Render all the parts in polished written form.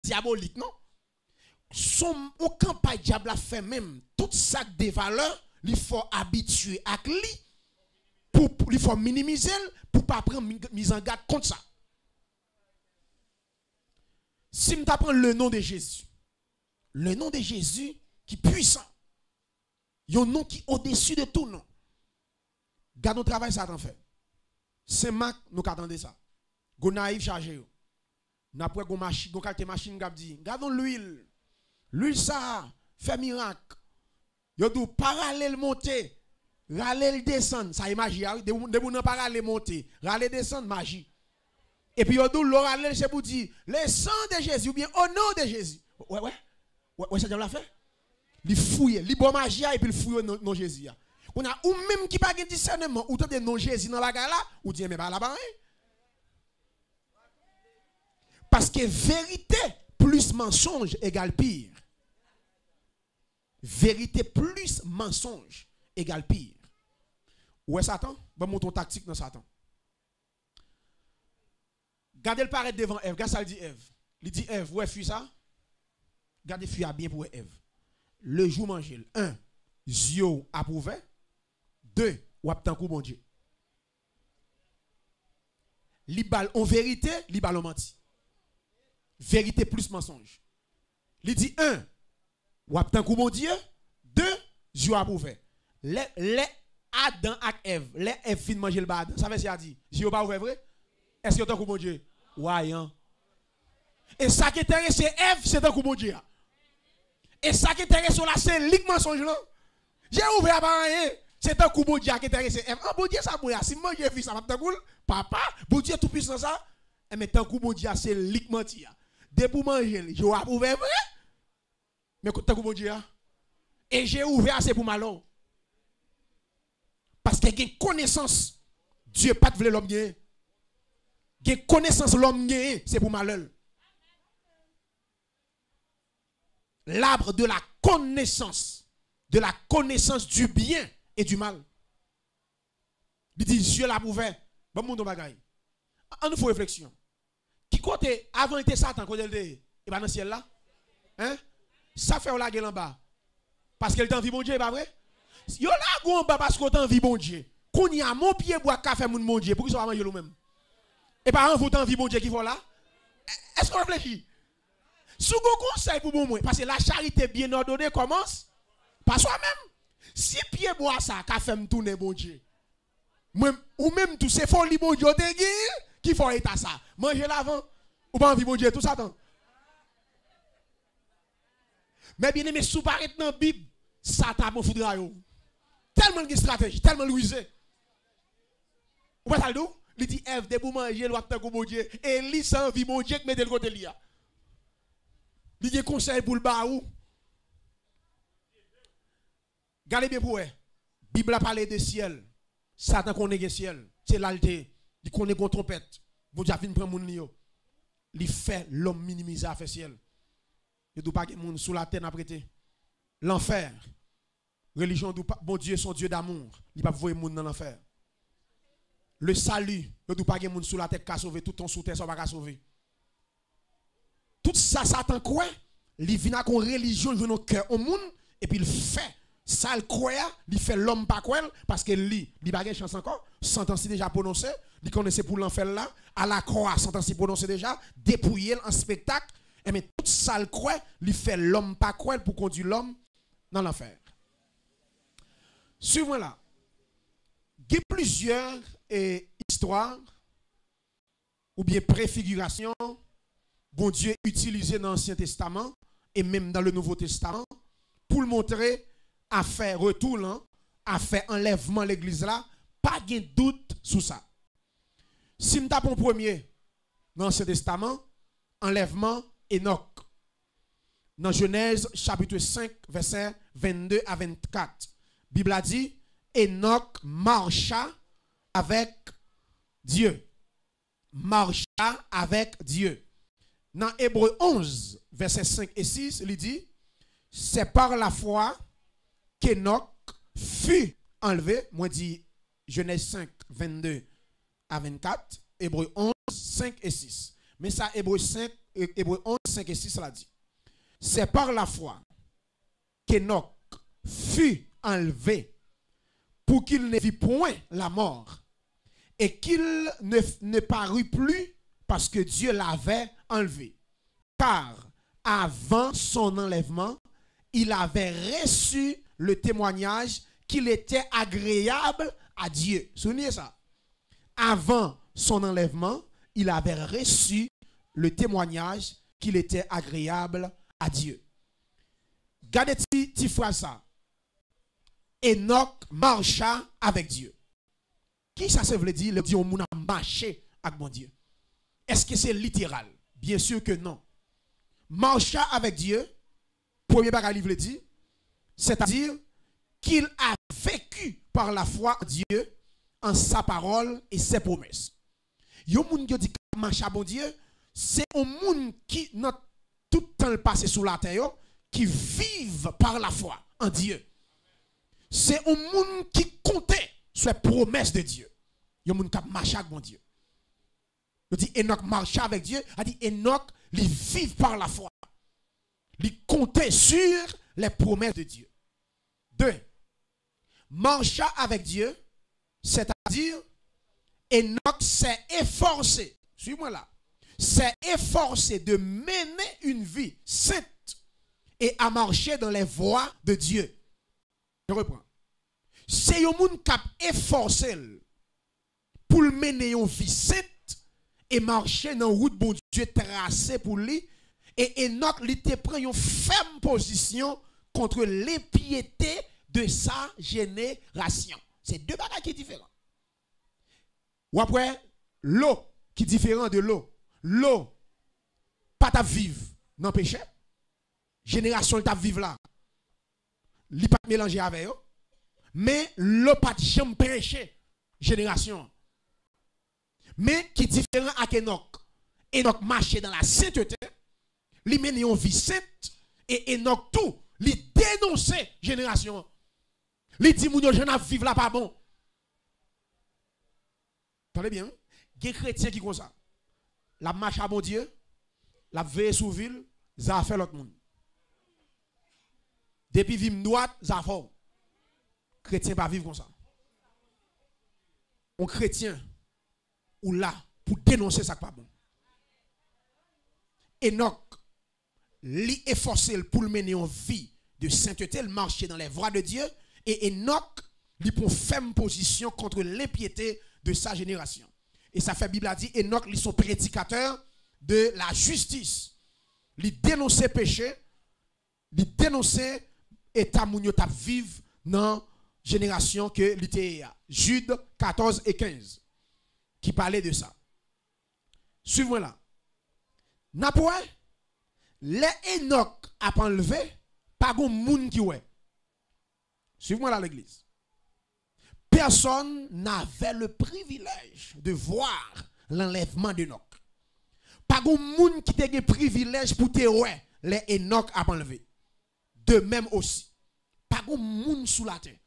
diabolique, non? Son campagne diable a fait même tout ça des valeurs, il faut habituer à lui pour il faut minimiser pour pas prendre mise en garde contre ça. Si nous apprenons le nom de Jésus, le nom de Jésus qui est puissant, il y a un nom qui est au-dessus de tout nom. Garde notre travail, ça t'en fait. C'est Marc, nous attendons ça. Go naïf chargé. Nous après go machine, go quelques machines qui dit, gardons l'huile. L'huile ça fait miracle. Yo dou parallèle monter, râler descendre, ça est magie. De moun parallèle monter, râler descendre magie. Et puis yo dou l'orale c'est pour dire le sang de Jésus ou bien au nom de Jésus. Ouais, ça l'a fait. Il fouille, il bon magie et puis il fouille non Jésus. On a ou même qui pas de discernement ou de non Jésus dans la gare là ou dit mais pas là-bas. Parce que vérité plus mensonge égale pire. Vérité plus mensonge égale pire. Ouais Satan, bon monton tactique dans Satan. Gardez le paraître devant Ève, regarde ça il dit Ève. Il dit Ève, ouais fuis ça. Gardez fuis à bien pour Ève. Le jour manger. 1. Yeux approuvé. 2. Ou aptan coup bon Dieu. Libal en vérité, libal en menti. Vérité plus mensonge. Il dit 1. Ou aptan coup bon Dieu. 2. Yeux approuvé. Les Adam ak Ève, les Ève fin manger le bad. Ça veut dire dit, yeux pas ouvert vrai? Est-ce que tu as coup bon Dieu? Ouais, hein. Et ça qui intéresse Ève, c'est un coup bon Dieu. Et ça qui intéresse là, c'est lik mensonge là. J'ai ouvert à rien. C'est un coup bon Dieu qui intéresse Ève. Ah bon Dieu ça moi, si moi j'ai vu ça va cool, papa, bon Dieu tout puissant ça. Et mais tant coup bon Dieu c'est lik menti. Dès pour manger, je vais ouvert vrai. Mais tant coup bon Dieu. Et j'ai ouvert c'est pour malheur. Parce que j'ai connaissance Dieu pas de l'homme gagner. J'ai connaissance l'homme gagner, c'est pour malheur. L'arbre de la connaissance du bien et du mal. Il dit Dieu l'a ouvert. Bon monde bagaille. On nous faut réflexion. Qui côté avant était Satan côté et pas dans le ciel là? Hein? Ça fait la gueule en bas. Parce qu'elle t'envie bon Dieu, pas vrai? Yo la en bas parce qu'on t'envie bon Dieu. Qu'on y a mon pied bois café mon bon Dieu pour qu'il soit manger lui même. Et par exemple, vous t'envie bon Dieu qui va là? Est-ce qu'on réfléchit? Si vous conseil pour bon moi, parce que la charité bien ordonnée commence par soi-même. Si pied bois ça, café me tourner bon Dieu. Ou même tout c'est folie bon Dieu qui faut état ça. Manger l'avant ou pas envie bon Dieu tout ça tant. Mais bien aimé sous paraître dans la Bible, Satan bon foudra yo. Tellement de stratégie, tellement rusé. Ou pas ça d'où? Il dit Ève de pour manger l'autre tant bon Dieu et lui sans envie bon Dieu que met de côté là. Il y a conseil pour le baou. Regardez bien pour eux. La Bible a parlé de ciel. Satan connaît le ciel. C'est l'alté. Il connaît une trompette. Bon Dieu vient prendre mon nio. Il fait l'homme minimiser à faire ciel. Il ne doit pas que monde sous la terre n'a prêté. L'enfer. Religion bon Dieu son Dieu d'amour. Il ne peut pas voir monde dans l'enfer. Le salut. Il ne doit pas que monde sous la terre qui a sauvé tout ton sous terre ça va pas sauver. Tout ça, Satan quoi? Il vient avec une religion, il vient au cœur au monde, et puis il fait ça, il croit, il fait l'homme pas quoi, parce que lui, il n'a pas de chance encore, sentence déjà prononcée, il connaissait pour l'enfer là, à la croix, sentence prononcée déjà, dépouillé en spectacle, et mais tout ça, il croit, il fait l'homme pas quoi pour conduire l'homme dans l'enfer. Suivons là. Il y a plusieurs histoires, ou bien préfigurations, bon Dieu utilisé dans l'Ancien Testament et même dans le Nouveau Testament pour le montrer à faire retour là, à faire enlèvement l'église là, pas de doute sur ça. Si nous tapons premier dans l'Ancien Testament, enlèvement Enoch. Dans Genèse chapitre 5 verset 22 à 24. Bible a dit Enoch marcha avec Dieu. Marcha avec Dieu. Dans Hébreu 11, versets 5 et 6, il dit, c'est par la foi qu'Enoch fut enlevé. Moi, dit Genèse 5, 22 à 24, Hébreu 11, 5 et 6. Mais ça, Hébreu 5, Hébreux 11, 5 et 6, cela dit. C'est par la foi qu'Enoch fut enlevé pour qu'il ne vit point la mort et qu'il ne parut plus parce que Dieu l'avait enlevé. Car avant son enlèvement, il avait reçu le témoignage qu'il était agréable à Dieu. Souvenez ça. Avant son enlèvement, il avait reçu le témoignage qu'il était agréable à Dieu. Regardez cette phrase ça. Enoch marcha avec Dieu. Qui ça veut dire? Le dit on a marché avec mon Dieu. Est-ce que c'est littéral? Bien sûr que non. Marcha avec Dieu, premier bagage livre dit, c'est-à-dire qu'il a vécu par la foi en Dieu, en sa parole et ses promesses. Yon moun qui dit marcha bon Dieu, c'est un monde qui not tout le temps le passé sous la terre qui vivent par la foi en Dieu. C'est un monde qui comptait sur les promesses de Dieu. Yon moun qui marche avec bon Dieu. Il dit Enoch marcha avec Dieu, a dit Enoch il vivent par la foi. Il comptait sur les promesses de Dieu. 2. Marcha avec Dieu, c'est-à-dire Enoch s'est efforcé, suis-moi là, s'est efforcé de mener une vie sainte et à marcher dans les voies de Dieu. Je reprends. C'est un monde qui a efforcé pour mener une vie sainte et marcher dans la route bon Dieu tracée pour lui. Et Enoch, il te prend une ferme position contre l'impiété de sa génération. C'est deux bagages qui sont différents. Ou après, l'eau qui est différent de l'eau. L'eau, pas ta vivre dans le péché. Génération ta vivre là. Il pas mélanger avec eux. Mais l'eau pas jamais péché. Génération. Mais qui est différent avec Enoch. Enoch marchait dans la sainteté. Il mène une vie sainte. Et Enoch tout. Il dénonçait génération. Il dit, moun yo jeune vivre là pas bon. Parlez bien. Il y a des chrétiens qui font ça. La marche à bon Dieu, la veille sous ville, ça a fait l'autre monde. Depuis vivre droite, ça a fait. Chrétien pas vivre comme ça. Un chrétien ou là pour dénoncer ça pas bon. Enoch, lui efforcé pour mener une vie de sainteté, il marchait dans les voies de Dieu. Et Enoch, lui prend ferme position contre l'impiété de sa génération. Et ça fait Bible a dit, Enoch, lui son prédicateur de la justice. Il dénonçait péché, il dénonçait état mounio tap vive dans la génération que l'était Jude 14 et 15 qui parlait de ça. Suivez-moi là. N'apoue, les Enoch a enlevé, pas de monde qui ouais. Suivez-moi là l'église. Personne n'avait le privilège de voir l'enlèvement d'Enoch. Pas de monde qui a le privilège pour te ouais, les Enoch a enlevé. De même aussi, pas de monde sous la terre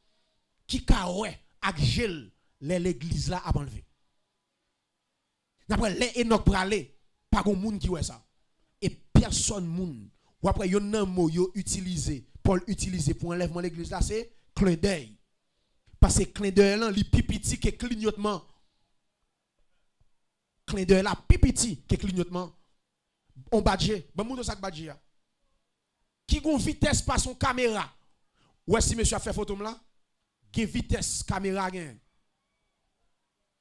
qui a ouais, avec gel, l'église là a enlevé. D'après les Enoch pour aller, pas de monde qui ouais ça. Et personne moun. Ou après yon nan mot yo utilisé, Paul utilisé pour enlèvement l'église là, c'est clin d'œil. Parce que clin d'œil là, li pipiti que clignotement. Clin d'œil là, pipiti que clignotement. On badge, bon moun ça badge ya. Qui gon vitesse par son caméra. Ou si monsieur a fait photo là, qui vitesse caméra gen.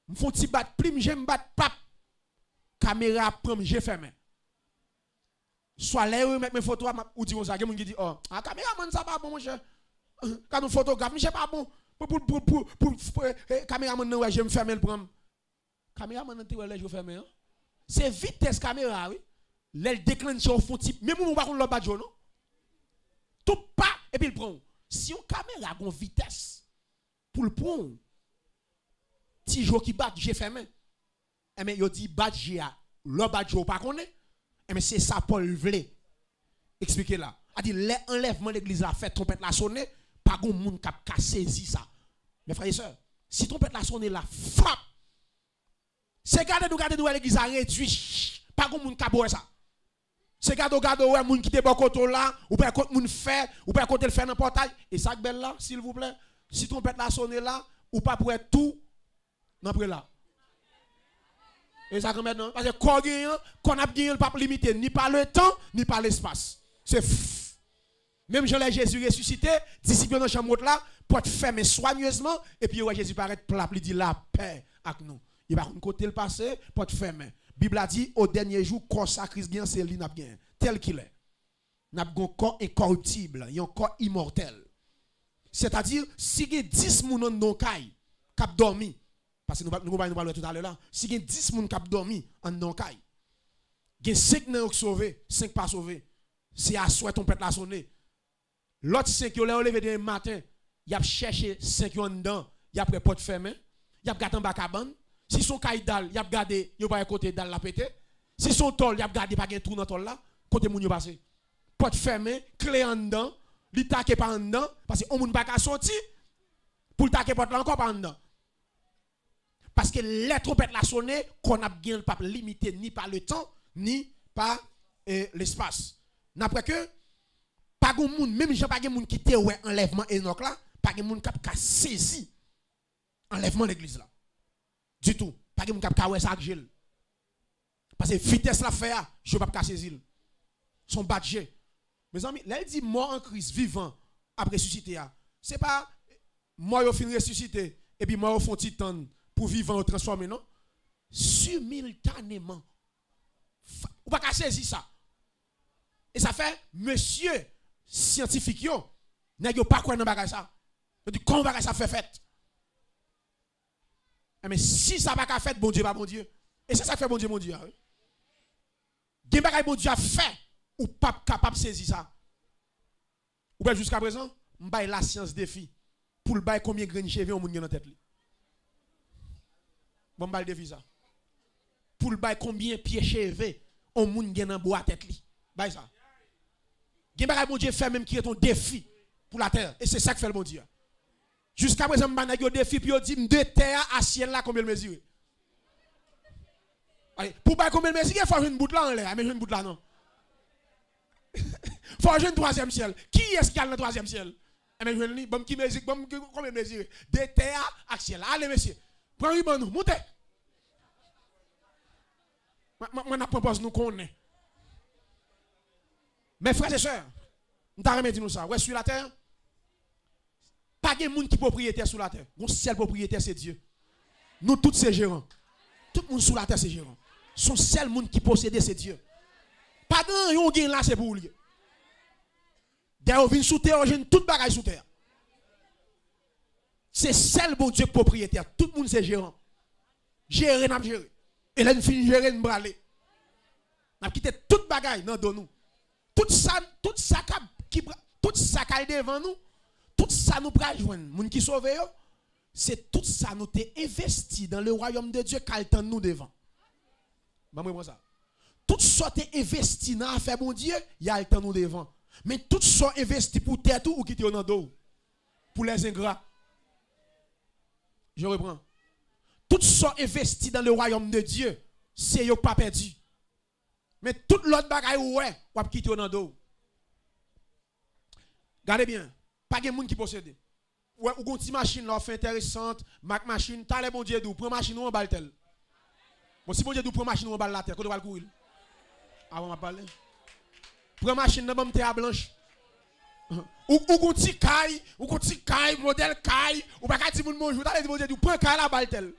M'font ti bat plim, j'aime bat pap. Caméra prend j'ai fermé. Soit là où mettre mes photos ou dit ça, quelqu'un qui dit oh, caméraman ça pas bon mon cher. Quand on photographe, c'est pas bon. Pour caméraman non ouais, je me fermer le prendre. Caméraman non ouais, je fermer. C'est vitesse caméra oui. Elle déclenche au fond type même on va prendre le badge non. Tout pas et puis il prend. Si on caméra a une vitesse pour le prendre. Ti jour qui bat, j'ai fermé. Et mais yo dit badge a le badge pas connaît. Mais c'est ça Paul voulait expliquer là. A dit l'enlèvement de l'église a fait trompette la sonner, pas grand monde qui a saisi ça. Mes frères et sœurs, si trompette la sonner là, frappe. C'est garder nous l'église a réduit, pas grand monde qui a boire ça. C'est gado ouais, moun qui te bon côté là, ou pas côté moun fait, ou pas côté le faire dans portail et ça belle là, s'il vous plaît. Si trompette la sonne là, ou pas pour être tout non près là. Et ça comme maintenant parce que qu'on a gagné le pas limité ni par le temps ni par l'espace. C'est même Jean Jésus ressuscité, disciple dans chambre là, pour te fermer soigneusement et puis Jésus paraît plat, il dit la paix avec nous. Il va côté le passé pour te fermer. Bible a dit au dernier jour consacré bien c'est lui n'a bien tel qu'il est. N'a un corps incorruptible, il a un corps immortel. C'est-à-dire si il y a 10 moun dans caille cap dormi parce que nous parlons tout à l'heure là, si il y a 10 moun cap dormi en dans caille. Il y a 5 qui sont sauvés, 5 pas sauvés. C'est à souhait on peut la sonner. L'autre 5 qui ont levé demain matin, il a cherché 5 en dedans, il a prêt porte fermée, il a gardé en bas cabane. Si son caille dalle, il a gardé, il va côté dalle la pété. Si son tol, il a gardé pas un trou dans tol là, côté moun yo passé. Porte fermée, clé en dedans, li taqué pas en dedans parce que on moun pas ka sorti pour taquer porte là encore pas en dedans. Parce que les trompettes la sonné, qu'on a bien pas limité ni par le temps ni par l'espace. N'après que pas de monde, même Jean pas de monde qui te ouais enlèvement Enoch là, pas de monde qui a saisi enlèvement l'église là. Du tout. Pas de monde qui a ouais ça gel. Parce que vitesse la fait, je ne peux pas saisir. Son badge. Mes amis, là il dit mort en Christ vivant après ressuscité. Ce n'est pas mort au fin ressuscité et puis mort au fond titan pour vivant ou transformer non. Simultanément. Ou pas qu'à saisir ça. Et ça fait monsieur scientifique yo n'a pas quoi dans bagage ça. Il dit comment bagage ça fait fait. Mais si ça pas fait bon Dieu pas bon Dieu. Et c'est ça fait bon Dieu mon Dieu. Gen bagage bon Dieu a fait ou pas capable saisir ça. Ou bien jusqu'à présent, m'baille la science défi pour le bail combien grain de cheveux on moun dans tête li. Bon m'baille défi ça. Pour le bail combien pieds cheveux on moun dans bois tête li. Baille ça. Gen bagay bon Dieu fait même qui est ton défi pour la terre et c'est ça que fait le bon Dieu. Jusqu'à présent m'ba yo défi puis yo dit de terre à ciel là combien le mesure. Allez, pour pas combien le mesure, il faut une bout là en l'air, mais une bout là non. Faut un troisième ciel. Qui est-ce qui a le troisième ciel? Mais je dis bon qui mesure bon combien mesure de terre à ciel. Allez monsieur. Prends bon nous, montez. Moi n'a propose nous connaît. Mes frères et sœurs, nous t'avons dit nous ça. Ouais, sur la terre, pas de monde qui est propriétaire sur la terre. Mon seul propriétaire, c'est Dieu. Nous tous ces gérants. Tout le monde sur la terre, c'est gérant. Son seul monde qui possède, c'est Dieu. Pas de yon gen là, c'est pour lui. D'ailleurs, vient sous terre, on tout bagage sous terre. C'est seul bon Dieu propriétaire. Tout le monde, c'est gérant. Gérer, n'a gérer. Et là, nous finissons gérer, nous braler. Nous quitté tout bagage dans nous. Tout ça qui devant nous, tout ça nous pral joindre. Moun qui sauve yo, c'est tout ça nous t'es investi dans le royaume de Dieu qu'al temps nous devant. Moi ça. Tout ça t'es investi dans affaire bon Dieu, il y a le temps nous devant. Mais tout ça investi pour terre tout ou qui te dans dos. Pour les ingrats. Je reprends. Tout ça investi dans le royaume de Dieu, c'est yo pas perdu. Mais tout l'autre bagaille ouais, ou ap quitter dans dos. Regardez bien, pas de monde qui possède. Ouais, ou gonti machine là fait intéressante, Mac machine, t'as les bon Dieu dou, prend machine ou en balle tel. Bon si bon Dieu dou prend machine ou en balle la terre, quand on va courir. Avant m'a parler. Prend machine dans bonne terre blanche. Ou gonti caille, modèle caille, ou pas ka di moun bonjour, t'as les bon Dieu dou prend caille la balle tel.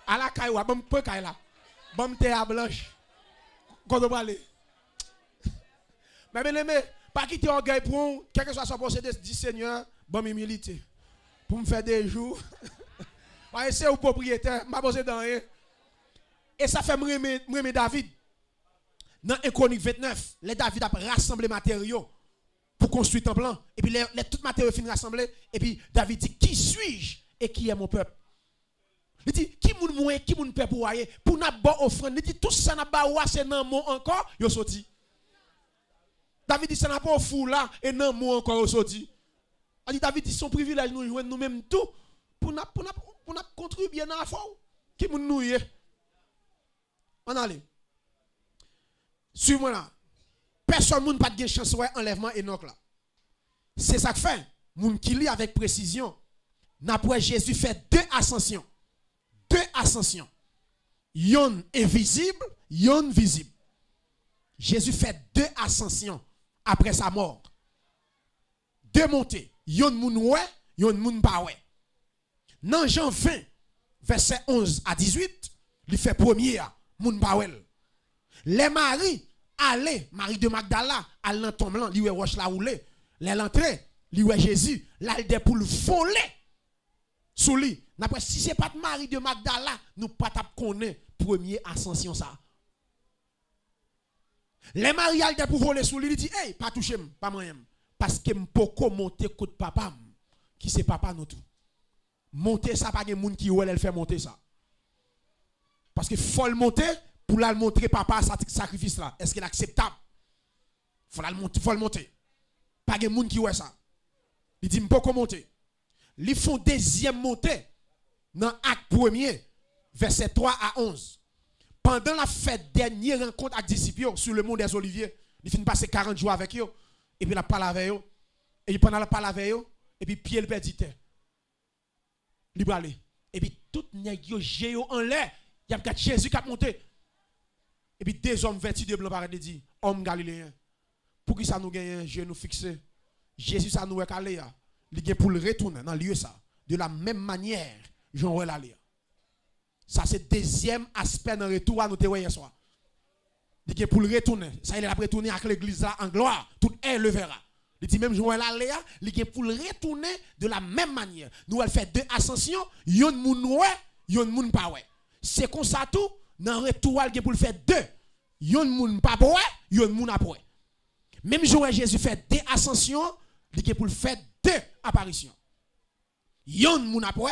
À la caille ou bon prend caille là. Bonne terre blanche. Quand on va aller. Mais bien aimé, pas quitter orgueil pour quel que soit son procédé, dit Seigneur, bonne humilité. Pour me faire des jours. C'est au propriétaire, m'a posé dans rien. Et ça fait me David. Dans 1 Chronique 29, les David a rassemblé matériaux pour construire un plan. Et puis les tout matériaux finissent rassemblés. Et puis David dit, qui suis-je et qui est mon peuple? Il dit, qui moun moué, qui moun peuple pour n'a pas offrande. Il dit, tout ça n'a pas c'est non mot encore, yo sorti. David dit, ça n'a pas fou là, et non mot encore yo sorti. Il dit, David dit, son privilège nous joindre nous-mêmes tout, pour n'a contribuer dans la foi. Qui moun nous y est? On allez. Suivez-moi là. personne n'a pas de chance ouais enlèvement Enoch là. C'est ça que fait. Moun qui lit avec précision. Après Jésus fait deux ascensions. Deux ascensions. Yon invisible, yon visible. Jésus fait deux ascensions après sa mort. Deux montées. Yon moun ouais, yon moun pas ouais. Dans Jean 20, verset 11 à 18, il fait premier, moun pas ouais. Les maris, allez, Marie de Magdala, à l'entomblant, li ouais roche la roule. Les l'entrée, li ouais Jésus, là il pour le voler. Sous lui. N'après si c'est pas de Marie de Magdala, nous pas tap connaît premier ascension ça. Les mariages de pour voler sous lui, il dit hey, pas toucher pas moi parce que m'poko monter côté papa qui c'est papa nous tout. Monter ça pas de monde qui elle fait monter ça. Parce que faut le monter pour la montrer papa sacrifice là. Est-ce qu'il est acceptable? Faut le monter. Pas de monde qui ouais ça. Il dit m'poko monter. Ils font deuxième montée dans l'acte premier, verset 3 à 11. Pendant la fête dernière rencontre avec les disciples sur le mont des Oliviers, ils finissent passer 40 jours avec eux, et puis la parle avec eux, et puis pendant la parle avec eux, et puis Pierre le perdit. Il va aller. Et puis tout nèg yo géo en l'air, il y a Jésus qui a monté. Et puis deux hommes vêtus de blanc paraît dit, homme galiléen, pour qui ça nous gagne, genou fixé. Jésus ça nous est calé. Il est pour le retourner dans le lieu ça. De la même manière, Jean va l'aller. Ça, c'est le deuxième aspect dans le retour à nous hier soir. Il est pour le retourner. Ça, il est retourner avec l'église là en gloire. Tout est le verra. Il dit même Jean va l'aller. Il est pour le retourner de la même manière. Nous allons faire deux ascensions. Yon moun ouais, yon moun pas ouais. C'est comme ça tout. Dans le retour, il est pour le faire deux. Yon moun pas ouais, yon moun après. Même Jean Jésus fait deux ascensions. Il est pour le faire deux apparitions. Yon moun après,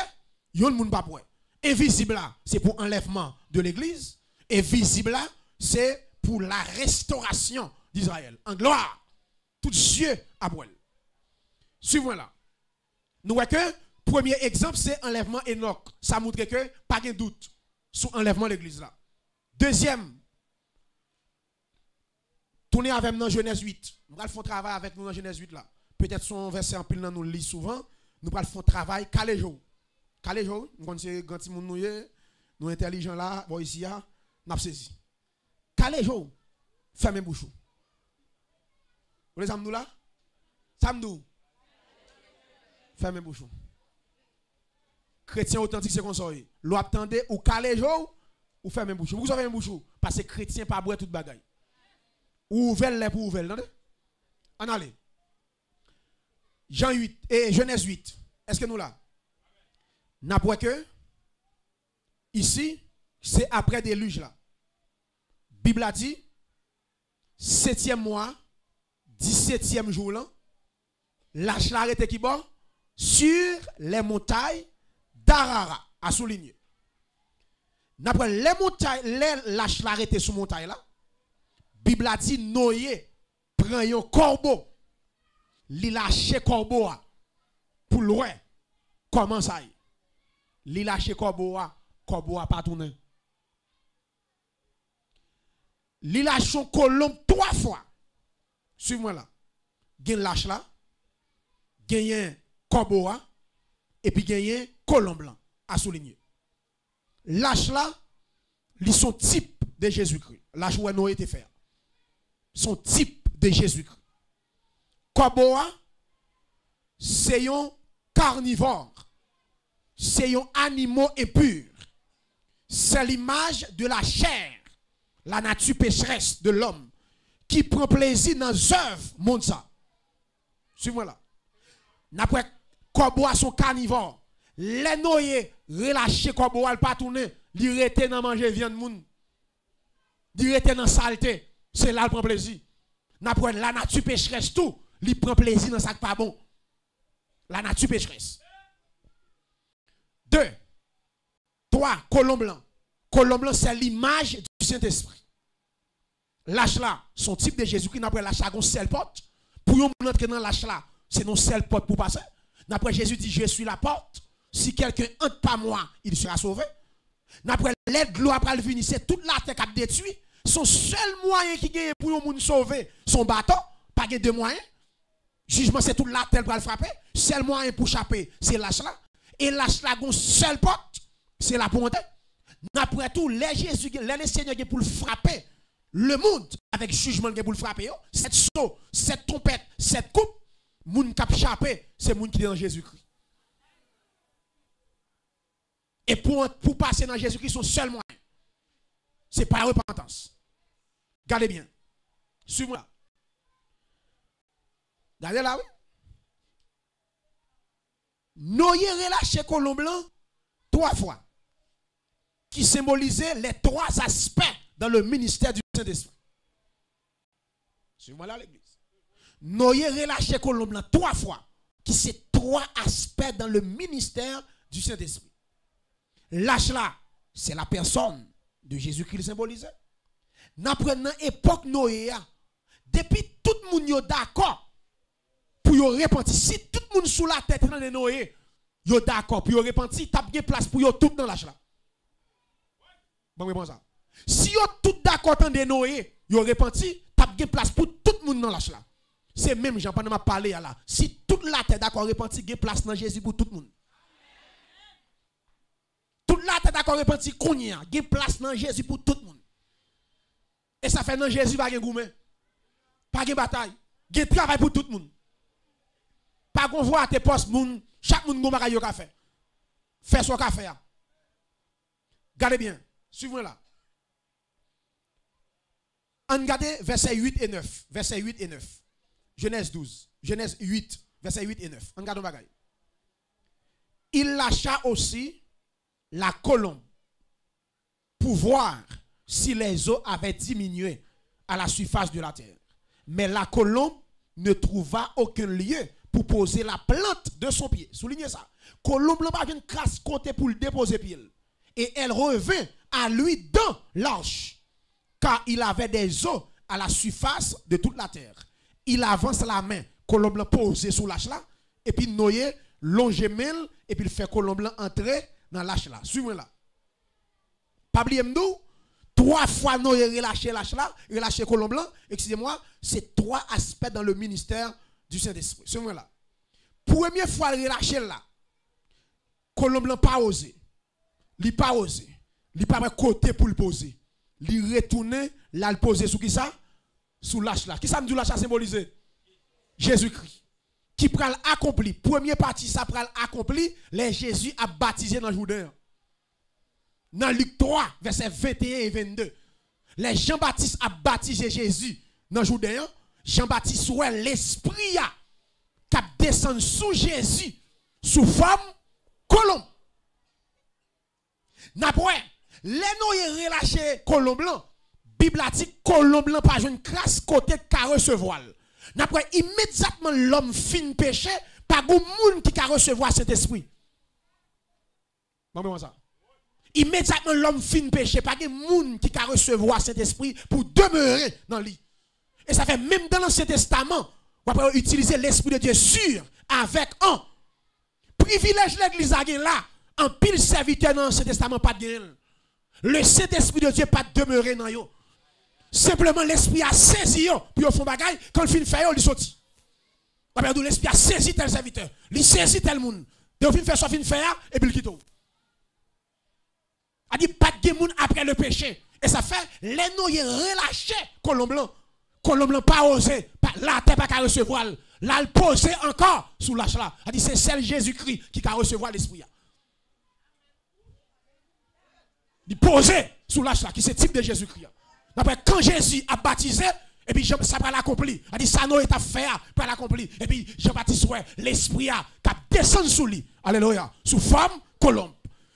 yon moun pas après. Invisible là, c'est pour enlèvement de l'église. Et visible là, c'est pour la restauration d'Israël. En gloire. Tout Dieu après. Suivons là. Nous voyons que premier exemple, c'est enlèvement Enoch. Ça montre que pas de doute sur enlèvement de l'église là. Deuxième, tournez avec nous dans Genèse 8. Nous allons faire travail avec nous dans Genèse 8 là. Peut-être son verset en pile nous lit souvent. Nous allons faire travail caléjo. Caléjo, nous connaissons grand monde nous intelligents là, bon ici n'a pas saisi. Caléjo, fermez bouche. Vous les amnou là? Samdou. Fermez bouche. Chrétien authentique c'est comme ça. L'on attendait ou caléjo ou fermez bouche. Vous fermez bouche parce que chrétien pas boire toute bagaille. Ou ouvert les pour ouvert, entendez? En allez. Jean 8 et Genèse 8. Est-ce que nous là? N'a pas que ici, c'est après déluge là. Bible a dit 7e mois, 17e jour là, lâche l'arrêté qui bon sur les montagnes d'Arara, à souligner. D'après les montagnes, les lâche l'arrêté sur montagne là, Bible a dit Noé prend un corbeau, li lâche corbeau pour loin. Comment ça y? Li lâche corbeau pas tourner. Li lâche son colombe 3 fois. Suivez-moi là. Gen lâche là, gen corbeau et puis gen colombe blanc à souligner. Lâche là, li son type de Jésus-Christ. Lâche où Noé était fait. Son type de Jésus-Christ. Corbeau c'est un carnivore. C'est un animal impur. C'est l'image de la chair, la nature pécheresse de l'homme, qui prend plaisir dans les œuvres monde ça. Suivez-moi là. N'après corbeau son carnivore. Les noyés relâché corbeau pas tourner, il rete dans manger viande moun. Il rete dans saleté, c'est là il prend plaisir. N'après la nature pécheresse tout, il prend plaisir dans ça pas bon. La nature pécheresse. 2, 3, colombe blanc. Colombe blanc, c'est l'image du Saint-Esprit. Lâche là, son type de Jésus-Christ, n'après lâche là, on seule porte. Pour yon entrer dans lâche là, c'est non seule porte pour passer. N'après Jésus dit, je suis la porte. Si quelqu'un entre pas moi, il sera sauvé. N'après l'aide de l'eau après le venir, c'est toute la terre qui a détruit. Son seul moyen qui gagne pour un monde sauver son bateau, pas de deux moyens. Jugement, c'est tout la terre pour le frapper. Seul moyen pour chapper, c'est lâche là. Et lâche là, une seule porte, c'est la ponte. Après tout, les Jésus, les Seigneur pour le frapper, le monde avec jugement pour le frapper, cette saut, cette trompette, cette coupe, moun cap chapper, c'est moun qui est dans Jésus-Christ. Et pour passer dans Jésus-Christ, son seul moyen, c'est pas la repentance. Regardez bien. Suis-moi. Regardez là, oui. Noé relâché colombe blanc 3 fois, qui symbolisait les 3 aspects dans le ministère du Saint-Esprit. Suis-moi là, l'église. Noé relâché colombe blanc 3 fois, qui c'est 3 aspects dans le ministère du Saint-Esprit. Lâche là, c'est la personne de Jésus-Christ symbolisé. Dans l'époque Noé, depuis tout le monde est d'accord pour y repentir. Si tout le monde sous la tête de Noé, est d'accord pour y repentir, tu as bien place pour y tout dans lâche là. Bon, ça. Si vous tout d'accord de Noé, y repenti, tu as bien place pour tout le monde dans lâche là. C'est même Jean pendant m'a parlé là. Si toute la tête d'accord repenti, y place dans Jésus pour tout le monde. Toute la tête d'accord repenti kounya, y place dans Jésus pour tout le monde. Et ça fait dans Jésus pas de gourmet. Pas de bataille. Il travail pour tout le monde. Pas qu'on voit tes postes, chaque monde a un café. Fais son café. Regardez bien. Suivez-moi là. On regarde verset 8 et 9. Verset 8 et 9. Genèse 12. Genèse 8. Verset 8 et 9. On regarde le bagage. Il lâcha aussi la colombe pour voir si les eaux avaient diminué à la surface de la terre. Mais la colombe ne trouva aucun lieu pour poser la plante de son pied. Soulignez ça. Colombe n'a pas une crasse côté pour le déposer pied. Et elle revint à lui dans l'arche, car il avait des eaux à la surface de toute la terre. Il avance la main, colombe l'a posé sous l'arche là, et puis Noé longe main, et puis il fait colombe entrer dans l'arche là. Suivez-moi là. Pas oublier nous, 3 fois Noé relâché l'arche là, relâché colombe blanc, excusez-moi, c'est 3 aspects dans le ministère du Saint-Esprit. Suivez-moi là. Première fois relâché là, colombe blanc pas osé. Il pas osé. Il pas côté pour le poser. Il retourne là le poser sous qui ça? Sous l'arche là. Qui ça me dit l'arche a symbolisé? Jésus-Christ. Qui pral accompli. Première partie ça pral accompli, les Jésus a baptisé dans le Jourdain. Dans Luc 3 verset 21 et 22. Les Jean-Baptiste a baptisé Jésus dans le Jourdain. Jean-Baptiste ouais l'esprit qui a descendu sous Jésus sous forme colombe. N'après, les Noé relâché colombe blanc, Bible a dit colombe blanc pas une crasse côté qu'a recevoir. N'après, immédiatement l'homme fin péché, pas de monde qui a recevoir cet esprit. Bon, ça. Immédiatement l'homme fin péché, pas de monde qui a recevoir cet esprit pour demeurer dans lui. Et ça fait même dans l'Ancien Testament, on va utiliser l'esprit de Dieu sûr avec un privilège l'église a là. En pile serviteur dans l'Ancien Testament pas de gain. Le Saint-Esprit de Dieu pas demeurer dans yo. Simplement l'esprit a saisi yo, puis au fond bagaille quand il fin faire yo, il sorti. L'esprit a saisi tel serviteur, il saisi tel monde. De fin faire soit fin faire et puis il quitte. A dit pas de monde après le péché. Et ça fait les Noé relâché colombe blanc. Colombe blanc pas osé, la terre pas qu'à recevoir. Là il posé encore sous l'arche là. A dit c'est celle Jésus-Christ qui a recevoir l'esprit. Il posait sous l'arche là, qui c'est type de Jésus-Christ. Après, quand Jésus a baptisé, et puis ça va l'accomplir. Il a dit, ça n'a pas fait, pour l'accomplir. Et puis Jean-Baptiste, ouais, l'esprit a descendu sous lui. Alléluia. Sous forme colombe.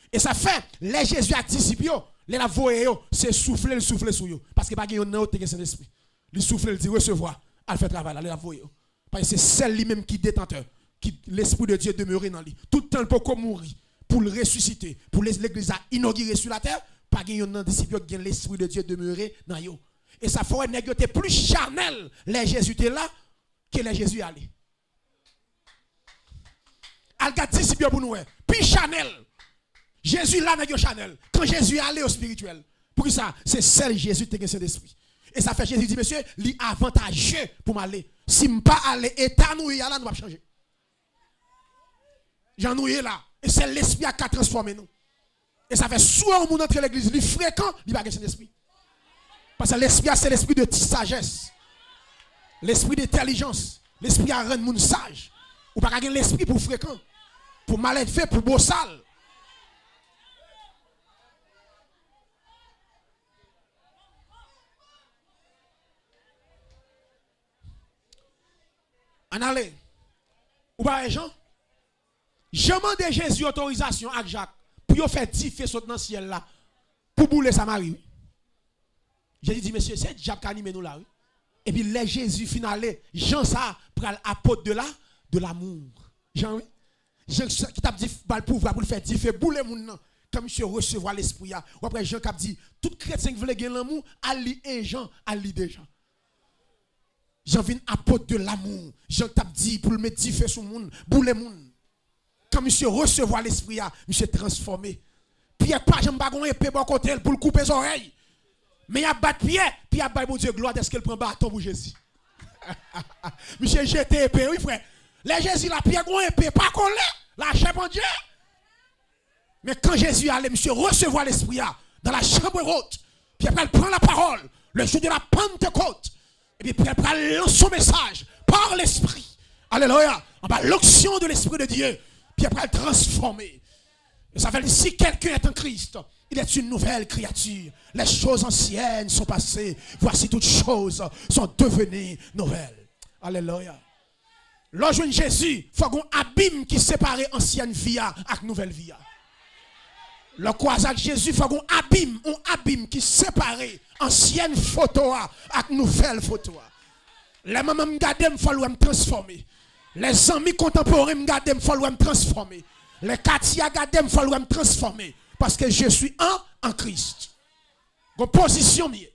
Et ça fait, les Jésus a disciples, les la voyer, c'est souffler sur eux. Parce que pas qu'il y a un autre qui Saint-Esprit. Il souffle, il dit recevoir, elle fait travail, elle la voyer. Parce que c'est celle lui-même qui est détenteur, qui l'esprit de Dieu demeure dans lui. Tout le temps pour mourir. Pour le ressusciter, pour l'église à inaugurer sur la terre, pas qu'il y ait un disciple qui a l'esprit de Dieu demeurer dans eux. Et ça ferait négocier plus charnel les Jésus étaient là que les Jésus allaient. Alga disciple pour nous, plus charnel. Jésus là n'est pas charnel. Quand Jésus allait au spirituel, Pour ça, c'est seul Jésus qui a cet esprit. Et ça fait Jésus dit, monsieur, c'est avantageux pour m'aller. Si je ne pas aller, état nous là, nous va changer. J'en nous là. Et c'est l'esprit qui a transformé nous. Et ça fait souvent on entre l'église, il est fréquent, il va gagner cet esprit. Parce que l'esprit, c'est l'esprit de sagesse. L'esprit d'intelligence. L'esprit à rendre monde sage. Ou pas gagner l'esprit pour fréquent. Pour mal être fait, pour beau sale. En allez. Ou pas Jean? Je demande à Jésus autorisation avec Jacques pour faire 10 feux sauter dans le ciel là. Pour bouler Samarie. Jésus dit, monsieur, c'est Jacques qui anime nous là. Et puis les Jésus finalé, Jean ça, pour l'apôtre de l'amour. Jean, oui. Jean qui t'a dit, le pouvoir pour le faire 10 feux, bouler moun comme monsieur recevoir l'esprit. Ou après Jean qui a dit, tout chrétien qui veut gagner l'amour, Ali et Jean, Ali déjà. Jean vient apôtre de l'amour. Jean t'a dit pour le mettre 10 feux sur le monde, bouler moun. Quand monsieur recevoir l'esprit, monsieur transformé. Pierre pas j'aime pas gon épée bon côté pour le couper les oreilles. Mais il a battu Pierre, puis il a battu mon Dieu gloire est-ce qu'il prend bâton pour Jésus. Monsieur jeté épée oui frère. Les Jésus la Pierre gon épée pas collé, la chair mon Dieu. Mais quand Jésus allait monsieur recevoir l'esprit dans la chambre haute, puis après il prend la parole, le jour de la Pentecôte. Et puis après il lance son message par l'esprit. Alléluia. En bas l'onction de l'esprit de Dieu. Puis après, transformer. Et ça veut dire, si quelqu'un est en Christ, il est une nouvelle créature. Les choses anciennes sont passées. Voici toutes choses sont devenues nouvelles. Alléluia. Lorsque Jésus, il faut qu'on abîme qui sépare ancienne vie avec nouvelle vie. Le croisage Jésus, il faut qu'on abîme qui sépare ancienne photo avec nouvelle photo. Les mamans me gardent, il faut me transformer. Les amis contemporains me gardent, il faut me transformer. Les quartiers gardent, il faut me transformer. Parce que je suis en Christ. Une position mieux.